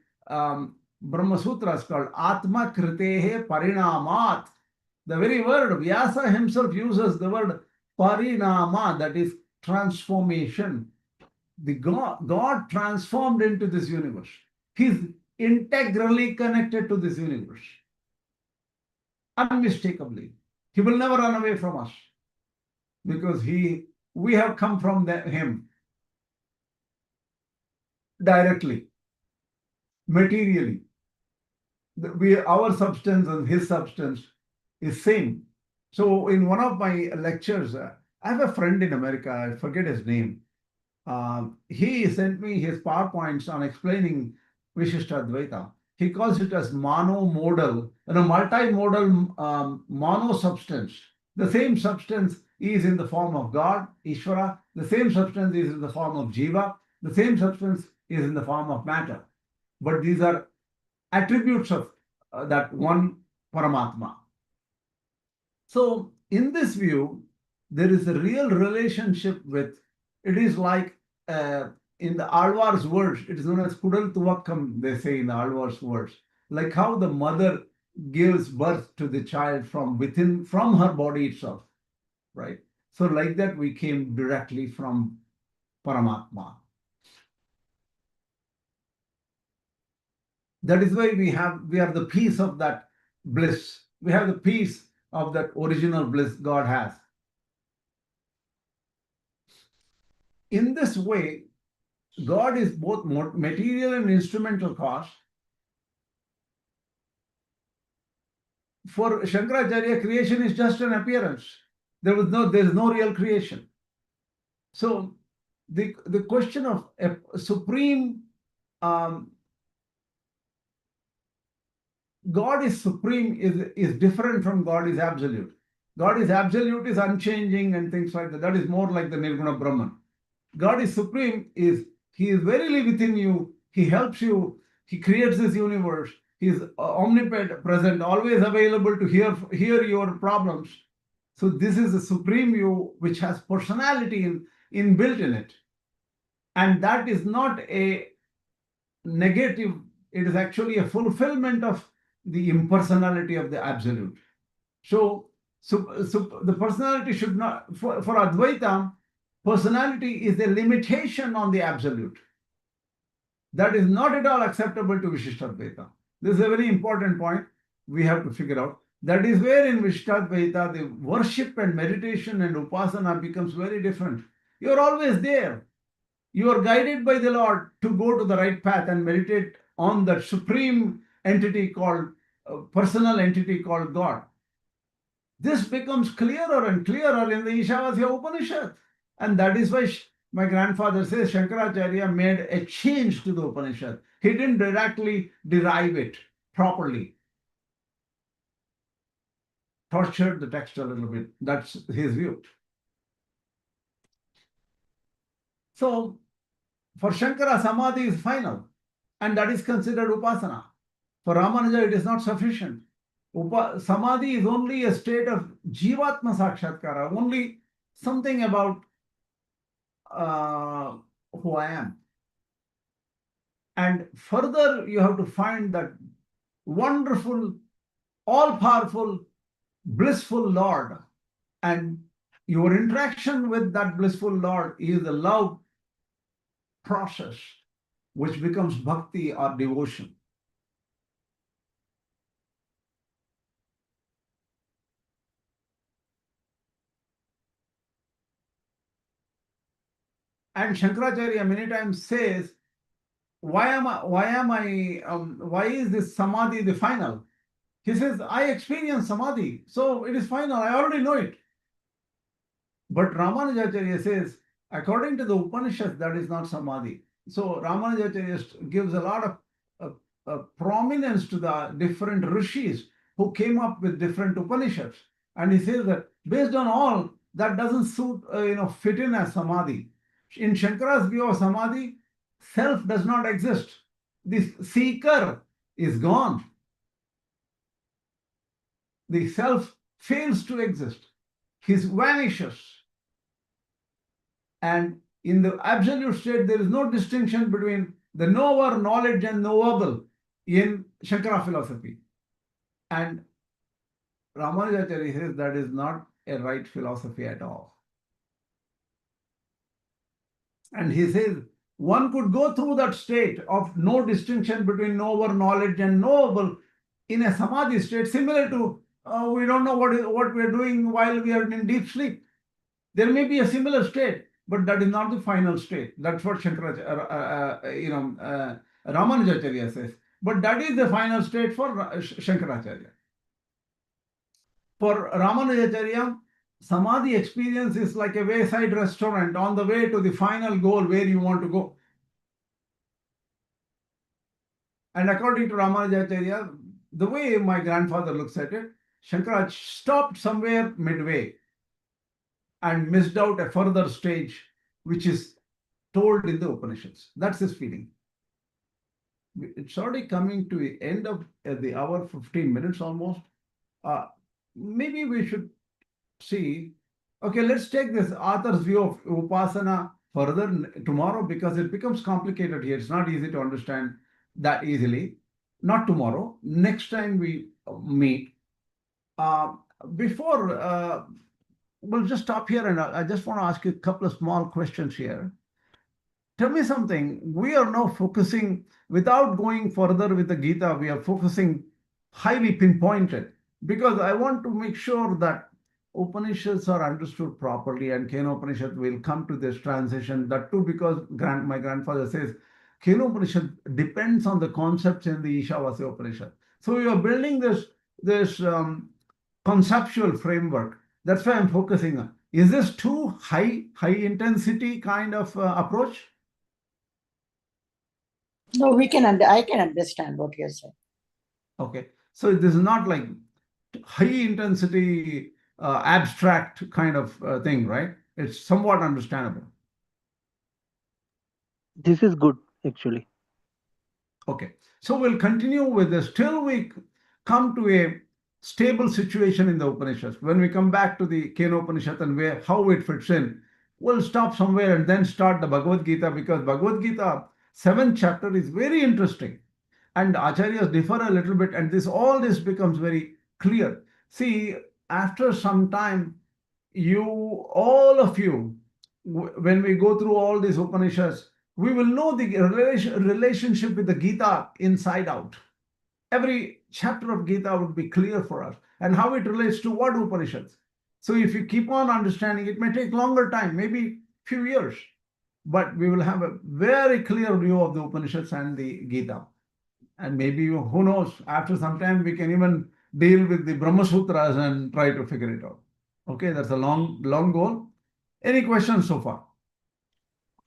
Brahma Sutras called Atma Kritehe Parinamat. The very word, Vyasa himself uses the word Parinama, that is transformation. The God transformed into this universe. He's integrally connected to this universe. Unmistakably. He will never run away from us because we have come from him directly, materially. Our substance and his substance is same. So in one of my lectures, I have a friend in America, I forget his name. He sent me his PowerPoints on explaining Viśiṣṭādvaita. He calls it as monomodal, multimodal mono-substance. The same substance is in the form of God, Ishvara. The same substance is in the form of Jiva. The same substance is in the form of matter. But these are attributes of that one Paramatma. So in this view, there is a real relationship with, it is like in the Alvar's words, it is known as Kudal Tuvakkam, they say in the Alvar's words, like how the mother gives birth to the child from within, from her body itself, right? So like that, we came directly from Paramatma. That is why we are the piece of that bliss. We have the piece of that original bliss God has. In this way, God is both material and instrumental cause. For Shankaracharya, creation is just an appearance. There is no real creation. So the question of a supreme God is supreme is different from God is absolute. God is absolute, is unchanging and things like that. That is more like the Nirguna Brahman. God is supreme, He is verily within you. He helps you. He creates this universe. He is omnipresent, always available to hear your problems. So this is the supreme you which has personality inbuilt in it. And that is not a negative, it is actually a fulfillment of the impersonality of the absolute. So the personality should not, for Advaita, personality is a limitation on the absolute. That is not at all acceptable to Viśiṣṭādvaita. This is a very important point we have to figure out. That is where in Viśiṣṭādvaita, the worship and meditation and upasana becomes very different. You are always there. You are guided by the Lord to go to the right path and meditate on that supreme entity called, personal entity called God. This becomes clearer and clearer in the Iśāvāsya Upaniṣad. And that is why my grandfather says Shankaracharya made a change to the Upanishad. He didn't directly derive it properly. Tortured the text a little bit. That's his view. So for Shankara, Samadhi is final. And that is considered Upasana. For Ramanuja, it is not sufficient. Samadhi is only a state of Jivatma Sakshatkara, only something about who I am. And further, you have to find that wonderful, all-powerful, blissful Lord. And your interaction with that blissful Lord is the love process, which becomes bhakti or devotion. And Shankaracharya many times says, why is this samadhi the final? He says, I experience samadhi, so it is final, I already know it. But Ramanujacharya says, according to the Upanishads, that is not samadhi. So Ramanujacharya gives a lot of prominence to the different rishis who came up with different Upanishads. And he says that based on all, that doesn't fit in as samadhi. In Shankara's view of samadhi, self does not exist. The seeker is gone. The self fails to exist. He vanishes. And in the absolute state, there is no distinction between the knower, knowledge, and knowable in Shankara philosophy. And Ramanujacharya says that is not a right philosophy at all. And he says one could go through that state of no distinction between knower, knowledge, and knowable in a samadhi state, similar to we don't know what we are doing while we are in deep sleep. There may be a similar state, but that is not the final state. That's what Ramanujacharya says. But that is the final state for Shankaracharya. For Ramanujacharya, samadhi experience is like a wayside restaurant on the way to the final goal where you want to go. And according to Ramanujacharya, the way my grandfather looks at it, Shankara stopped somewhere midway and missed out a further stage, which is told in the Upanishads. That's his feeling. It's already coming to the end of the hour, 15 minutes almost. Maybe we should see, okay, let's take this author's view of Upasana further tomorrow, because it becomes complicated here. It's not easy to understand that easily. Not tomorrow, next time we meet. Before, we'll just stop here, and I just want to ask you a couple of small questions here. Tell me something. We are now focusing, without going further with the Gita, we are focusing highly pinpointed, because I want to make sure that Upanishads are understood properly, and Kena Upanishad will come to this transition. That too, because my grandfather says Kena Upanishad depends on the concepts in the Iśāvāsya Upaniṣad. So we are building this conceptual framework. That's why I'm focusing on. Is this too high intensity kind of approach? No, I can understand what you're saying. Okay, so this is not like high intensity abstract kind of thing, right? It's somewhat understandable. This is good, actually. Okay, so we'll continue with this till we come to a stable situation in the Upanishads. When we come back to the Kena Upanishad and how it fits in, we'll stop somewhere and then start the Bhagavad Gita, because Bhagavad Gita 7th chapter is very interesting, and ācāryas differ a little bit, and all this becomes very clear. See, after some time, all of you, when we go through all these Upanishads, we will know the relationship with the Gita inside out. Every chapter of Gita would be clear for us, and how it relates to what Upanishads. So if you keep on understanding, it may take longer time, maybe few years, but we will have a very clear view of the Upanishads and the Gita. And maybe, who knows, after some time we can even deal with the Brahma Sutras and try to figure it out. Okay, that's a long goal. Any questions so far?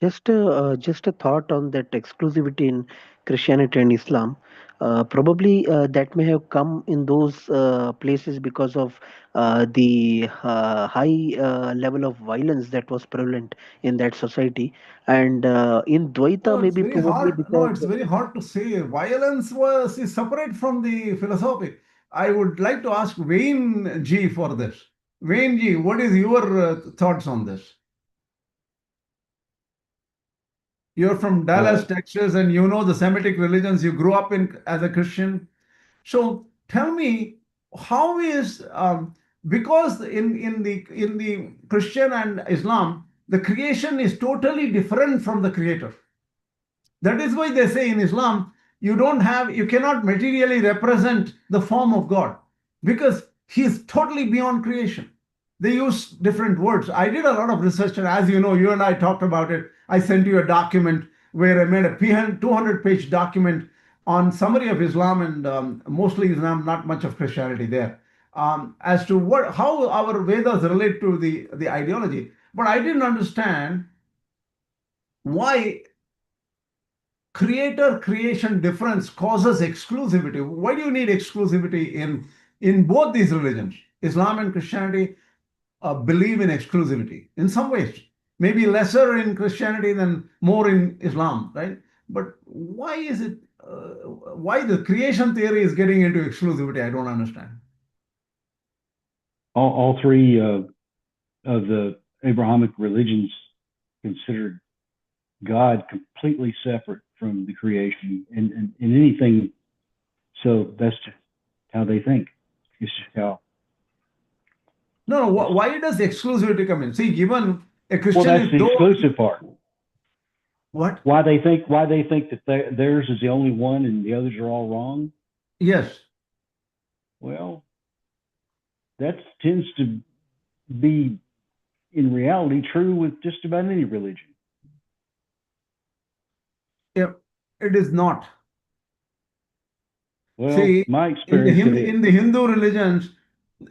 Just a thought on that exclusivity in Christianity and Islam. Probably that may have come in those places because of the high level of violence that was prevalent in that society, and in Dvaita No, it's maybe very probably hard. No, because it's very hard to say. Violence is separate from the philosophy. I would like to ask Wayne G for this. Wayne G, what is your thoughts on this? You're from Dallas, Texas, and you know the Semitic religions. You grew up in as a Christian. So tell me, how is because in the Christian and Islam, the creation is totally different from the creator. That is why they say in Islam, you cannot materially represent the form of God, because he is totally beyond creation. They use different words. I did a lot of research, and as you know, you and I talked about it. I sent you a document where I made a 200-page document on summary of Islam and mostly Islam, not much of Christianity there, as to how our Vedas relate to the ideology. But I didn't understand why creator-creation difference causes exclusivity. Why do you need exclusivity in both these religions? Islam and Christianity believe in exclusivity in some ways. Maybe lesser in Christianity than more in Islam, right? But why is it, why the creation theory is getting into exclusivity? I don't understand. All three of the Abrahamic religions considered God completely separate from the creation and anything. So that's just how they think. It's just how. No, why does exclusivity come in? See, given a Christian, well, that's the exclusive part. What? Why they think that theirs is the only one and the others are all wrong? Yes. Well, that tends to be, in reality, true with just about any religion. Yeah, it is not. Well, see, my experience in the Hindu religions,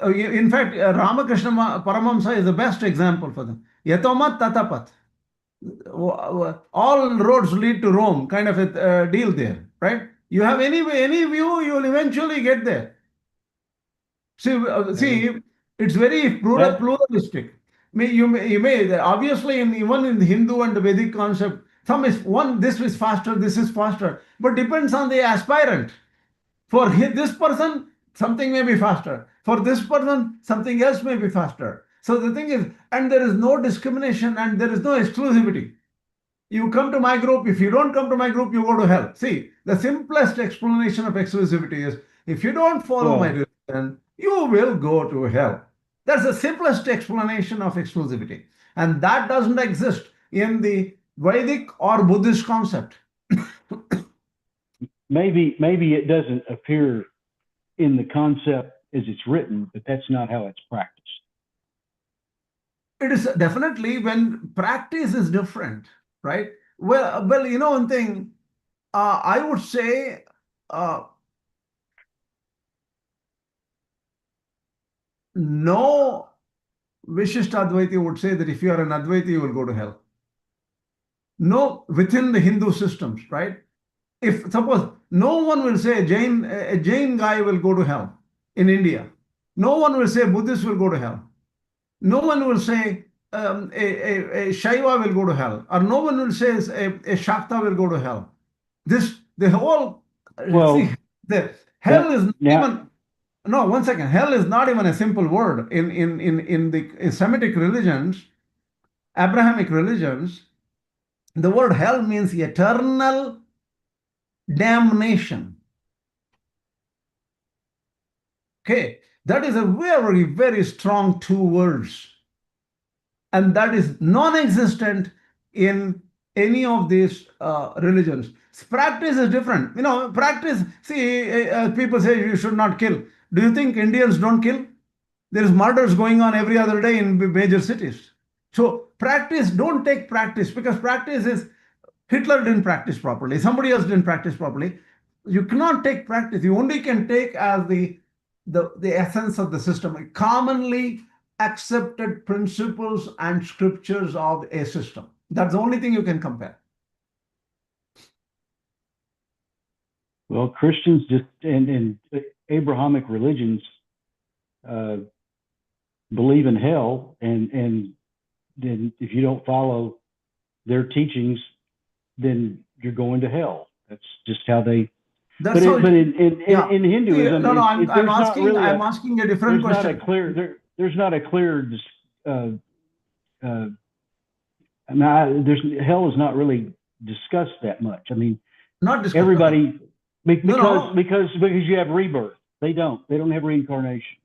in fact, Ramakrishna Paramahamsa is the best example for them. Yatomat tatapat. All roads lead to Rome, kind of a deal there, right? You have any view, you will eventually get there. See, it's very pluralistic. You may obviously even in the Hindu and the Vedic concept, this is faster, this is faster, but depends on the aspirant. For this person, something may be faster. For this person, something else may be faster. So the thing is, and there is no discrimination and there is no exclusivity. You come to my group, if you don't come to my group, you go to hell. See, the simplest explanation of exclusivity is, if you don't follow my religion, you will go to hell. That's the simplest explanation of exclusivity. And that doesn't exist in the Vedic or Buddhist concept. Maybe it doesn't appear in the concept as it's written, but that's not how it's practiced. It is definitely when practice is different, right? Well, you know one thing, I would say no Viśiṣṭādvaita would say that if you are an Advaita, you will go to hell. No, within the Hindu systems, right? If suppose no one will say a Jain guy will go to hell in India, no one will say Buddhist will go to hell. No one will say a Shaiva will go to hell, or no one will say a Shakta will go to hell. The whole the hell is not even. No, 1 second. Hell is not even a simple word in the Semitic religions, Abrahamic religions. The word hell means eternal damnation. Okay, that is a very, very strong two words. And that is non-existent in any of these religions. Practice is different. You know, practice, see, people say you should not kill. Do you think Indians don't kill? There is murders going on every other day in major cities. So practice, don't take practice, because practice is, Hitler didn't practice properly. Somebody else didn't practice properly. You cannot take practice. You only can take as the essence of the system, commonly accepted principles and scriptures of a system. That's the only thing you can compare. Well, Christians just and Abrahamic religions believe in hell, and then if you don't follow their teachings, then you're going to hell. That's just how they. That's but in Hinduism, no, I'm asking a different question. There's not a clear. Hell is not really discussed that much. I mean, not discussed. Everybody Because you have rebirth. They don't have reincarnation.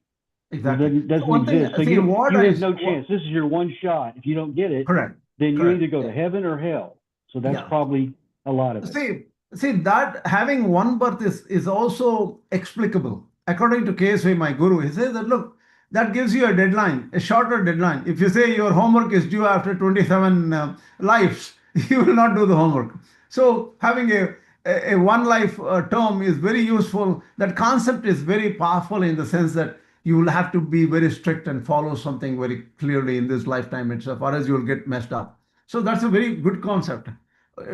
Exactly. It doesn't exist. So you have no chance. This is your one shot. If you don't get it, correct. then you Correct. either go to heaven or hell. So that's probably a lot of it. See that having one birth is also explicable. According to KSV, my guru, he says that, look, that gives you a deadline, a shorter deadline. If you say your homework is due after 27 lives, you will not do the homework. So having a one life term is very useful. That concept is very powerful in the sense that you will have to be very strict and follow something very clearly in this lifetime itself, or else you will get messed up. So that's a very good concept.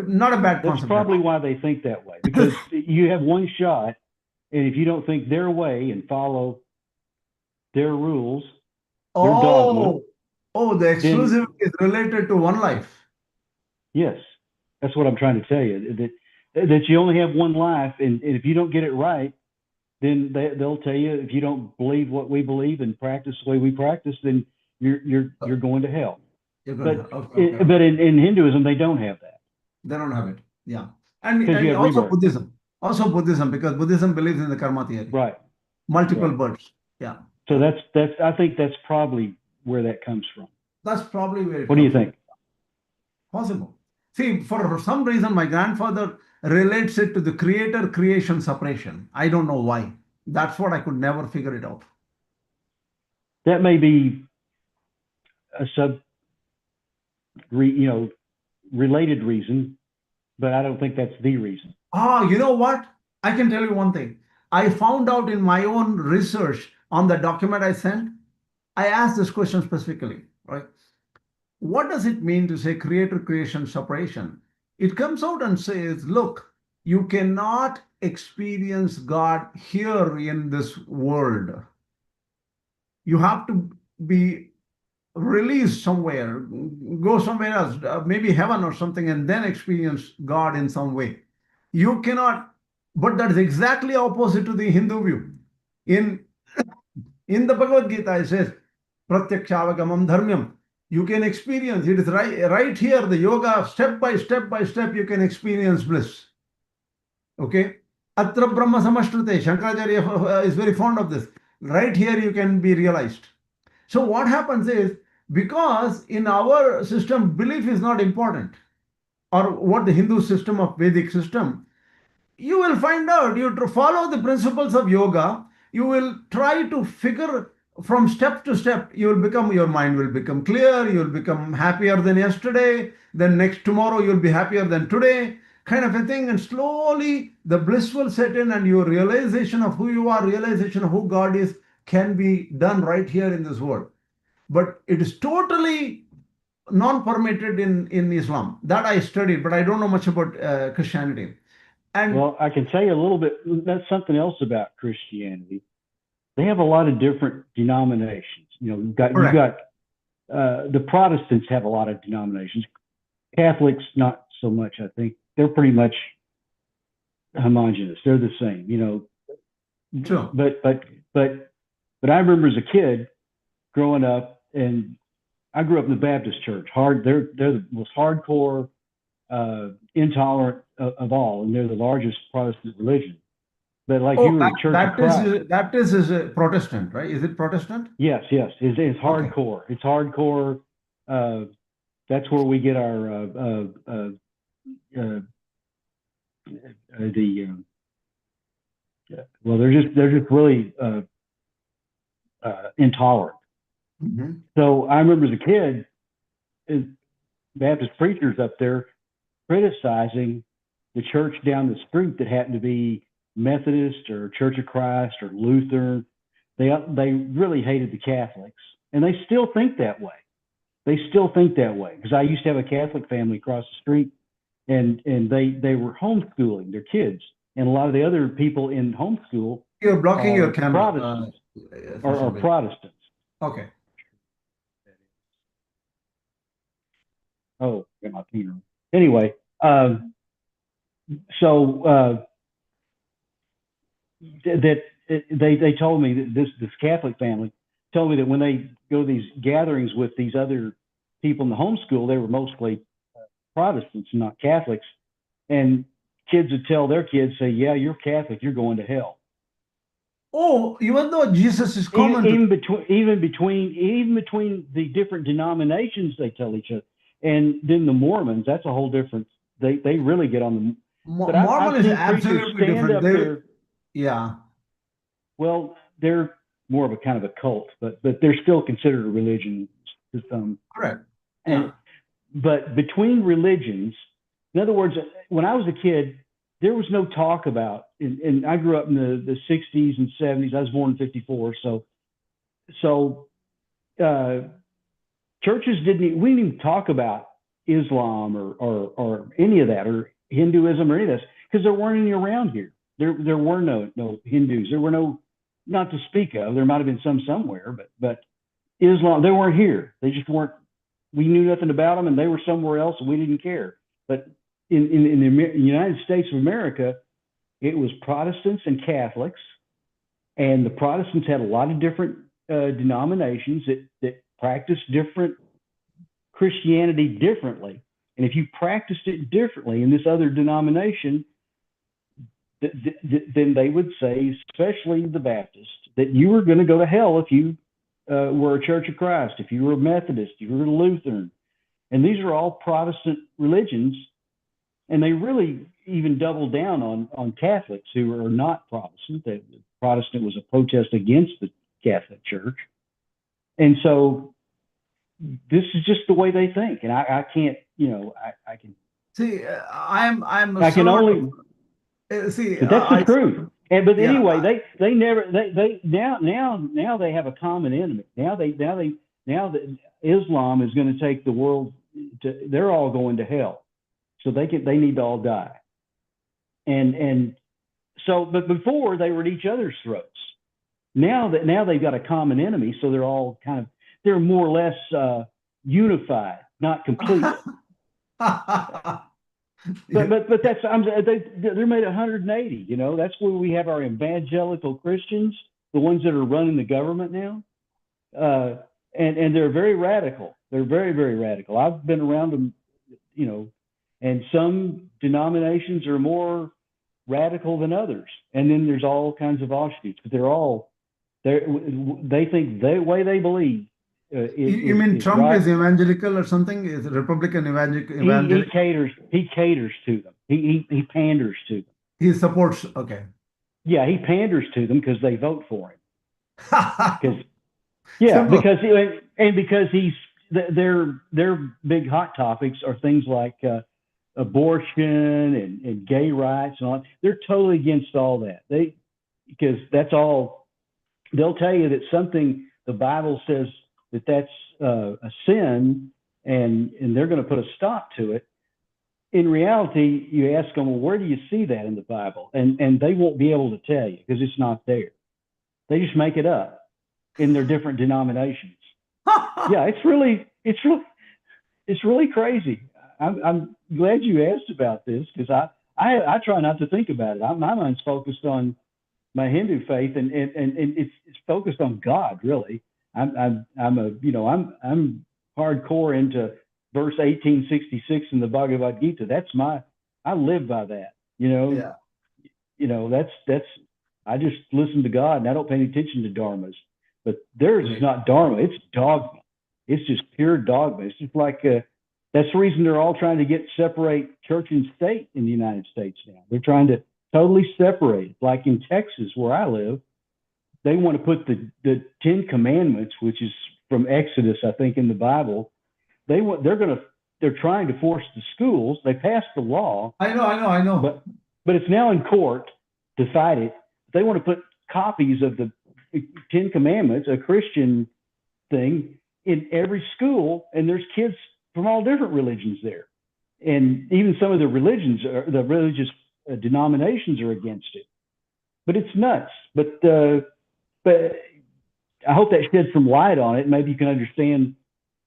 Not a bad concept. That's probably why they think that way, because you have one shot, and if you don't think their way and follow their rules, their dogma, the exclusivity is related to one life. Yes, that's what I'm trying to tell you. That you only have one life, and if you don't get it right, then they'll tell you, if you don't believe what we believe and practice the way we practice, then you're going to hell. But in Hinduism, they don't have that. They don't have it. Yeah. And also rebirth. Buddhism. Also Buddhism, because Buddhism believes in the karma theory. Right. Multiple births. Yeah. So I think that's probably where that comes from. That's probably where it What do you think? Possible. See, for some reason, my grandfather relates it to the creator-creation separation. I don't know why. That's what I could never figure it out. That may be a related reason, but I don't think that's the reason. You know what? I can tell you one thing. I found out in my own research on the document I sent. I asked this question specifically, right? What does it mean to say creator-creation separation? It comes out and says, look, you cannot experience God here in this world. You have to be released somewhere, go somewhere else, maybe heaven or something, and then experience God in some way. You cannot, but that is exactly opposite to the Hindu view. In the Bhagavad Gita, it says, Pratyakshavagamam dharmyam. You can experience, it is right here, the yoga, step by step, you can experience bliss. Okay? Atra Brahma Samashrute, Shankaracharya is very fond of this. Right here, you can be realized. So what happens is, because in our system, belief is not important, or what the Hindu system of Vedic system, you will find out, you follow the principles of yoga, you will try to figure from step to step, your mind will become clear, you'll become happier than yesterday, then tomorrow you'll be happier than today, kind of a thing, and slowly the bliss will set in, and your realization of who you are, realization of who God is, can be done right here in this world. But it is totally non-permitted in Islam. That I studied, but I don't know much about Christianity. Well, I can tell you a little bit. That's something else about Christianity. They have a lot of different denominations. You've got the Protestants have a lot of denominations. Catholics, not so much. I think they're pretty much homogenous. They're the same. Sure. But I remember as a kid growing up, and I grew up in the Baptist church. They're the most hardcore, intolerant of all, and they're the largest Protestant religion. But like you were the Church of Christ. Baptist is a Protestant, right? Is it Protestant? Yes. It's hardcore. Okay. It's hardcore. That's where we get our they're just really intolerant. Mm-hmm. So I remember as a kid, Baptist preachers up there criticizing the church down the street that happened to be Methodist or Church of Christ or Lutheran. They really hated the Catholics, and they still think that way. Because I used to have a Catholic family across the street, and they were homeschooling their kids, and a lot of the other people in homeschool. You're blocking your camera. Protestants are Protestants. Okay. Oh, got my finger. Anyway, they told me that this Catholic family told me that when they go to these gatherings with these other people in the homeschool, they were mostly Protestants, not Catholics, and kids would tell their kids, say, yeah, you're Catholic, you're going to hell. Oh, even though Jesus is common Even between the different denominations, they tell each other. And then the Mormons, that's a whole different, they really get on the, but Mormon I've is seen preachers absolutely stand different. up there. Yeah. Well, they're more of a kind of a cult, but they're still considered a religion to some. Correct. And but between religions, in other words, when I was a kid, there was no talk about, and I grew up in the 60s and 70s. I was born in 54, so churches we didn't even talk about Islam or any of that, or Hinduism or any of this, because there weren't any around here. There were no Hindus. There were no, not to speak of. There might have been some somewhere, but Islam, they weren't here. They just weren't. We knew nothing about them, and they were somewhere else, and we didn't care. But in the United States of America, it was Protestants and Catholics, and the Protestants had a lot of different denominations that practiced different Christianity differently. And if you practiced it differently in this other denomination, then they would say, especially the Baptists, that you were going to go to hell if you were a Church of Christ, if you were a Methodist, you were a Lutheran. And these are all Protestant religions. And they really even doubled down on Catholics who are not Protestant. The Protestant was a protest against the Catholic Church. And so this is just the way they think. And I can't, I can see. I can only see. But that's the truth. But anyway, now they have a common enemy. Now that Islam is going to take the world they're all going to hell. So they need to all die. And so, but before they were at each other's throats. Now they've got a common enemy, so they're all they're more or less unified, not complete. But that's they're made 180. That's where we have our evangelical Christians, the ones that are running the government now, and they're very radical. They're very, very radical. I've been around them, and some denominations are more radical than others, and then there's all kinds of offshoots. But they think the way they believe. You mean Trump right. is evangelical or something? Is a Republican evangelical? He caters to them. He panders to them. He supports. Okay. Yeah, he panders to them because they vote for him. Simple. because he's their big hot topics are things like abortion and gay rights and all. They're totally against all that. Because that's all. They'll tell you that something the Bible says that's a sin, and they're going to put a stop to it. In reality, you ask them, well, where do you see that in the Bible? And they won't be able to tell you because it's not there. They just make it up in their different denominations. Yeah, it's really crazy. I'm glad you asked about this because I try not to think about it. My mind's focused on my Hindu faith, and it's focused on God, really. I'm hardcore into verse 1866 in the Bhagavad Gita. I live by that. Yeah. That's I just listen to God and I don't pay any attention to dharmas. But theirs is not dharma, it's dogma. It's just pure dogma. It's just like that's the reason they're all trying to separate church and state in the United States now. They're trying to totally separate. Like in Texas, where I live, they want to put the 10 Commandments, which is from Exodus, I think, in the Bible. They're trying to force the schools. They passed the law. I know. But it's now in court to fight it. They want to put copies of the 10 Commandments, a Christian thing, in every school, and there's kids from all different religions there. And even some of the religious denominations are against it. But it's nuts. But I hope that sheds some light on it. Maybe you can understand.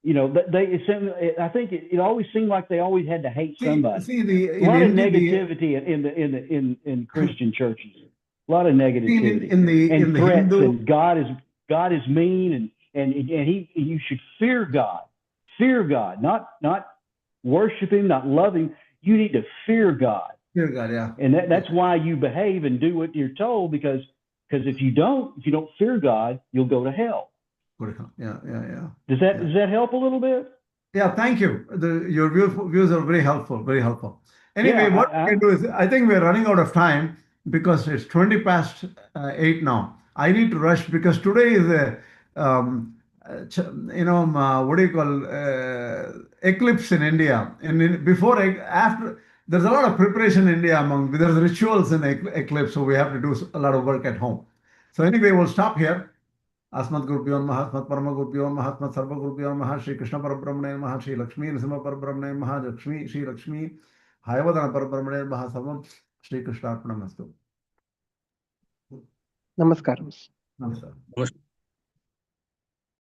I think it always seemed like they always had to hate somebody. A lot of negativity in Christian churches. A lot of negativity and threats. Hindu... And God is mean, and you should fear God. Fear God, not worship Him, not love Him. You need to fear God. Fear God, yeah. And that's why you behave and do what you're told, because if you don't fear God, you'll go to hell. Yeah. Does that help a little bit? Yeah, thank you. Your views are very helpful, very helpful. Anyway, Yeah, what we can do is, I think we're running out of time because it's 20 past 8 now. I need to rush because today is what do you call, eclipse in India. And after, there's a lot of preparation in India there's rituals in eclipse, so we have to do a lot of work at home. So anyway, we'll stop here. अस्मत् गुरुभ्यो नमः, अस्मत् परम गुरुभ्यो नमः, अस्मत् सर्व गुरुभ्यो नमः, श्री कृष्ण परब्रह्मणे नमः, श्री लक्ष्मी नृसिंह परब्रह्मणे नमः, श्री लक्ष्मी हयवदन परब्रह्मणे नमः, सर्वं श्री कृष्णार्पणमस्तु. Namaskaram. नमस्कार. Namaskar.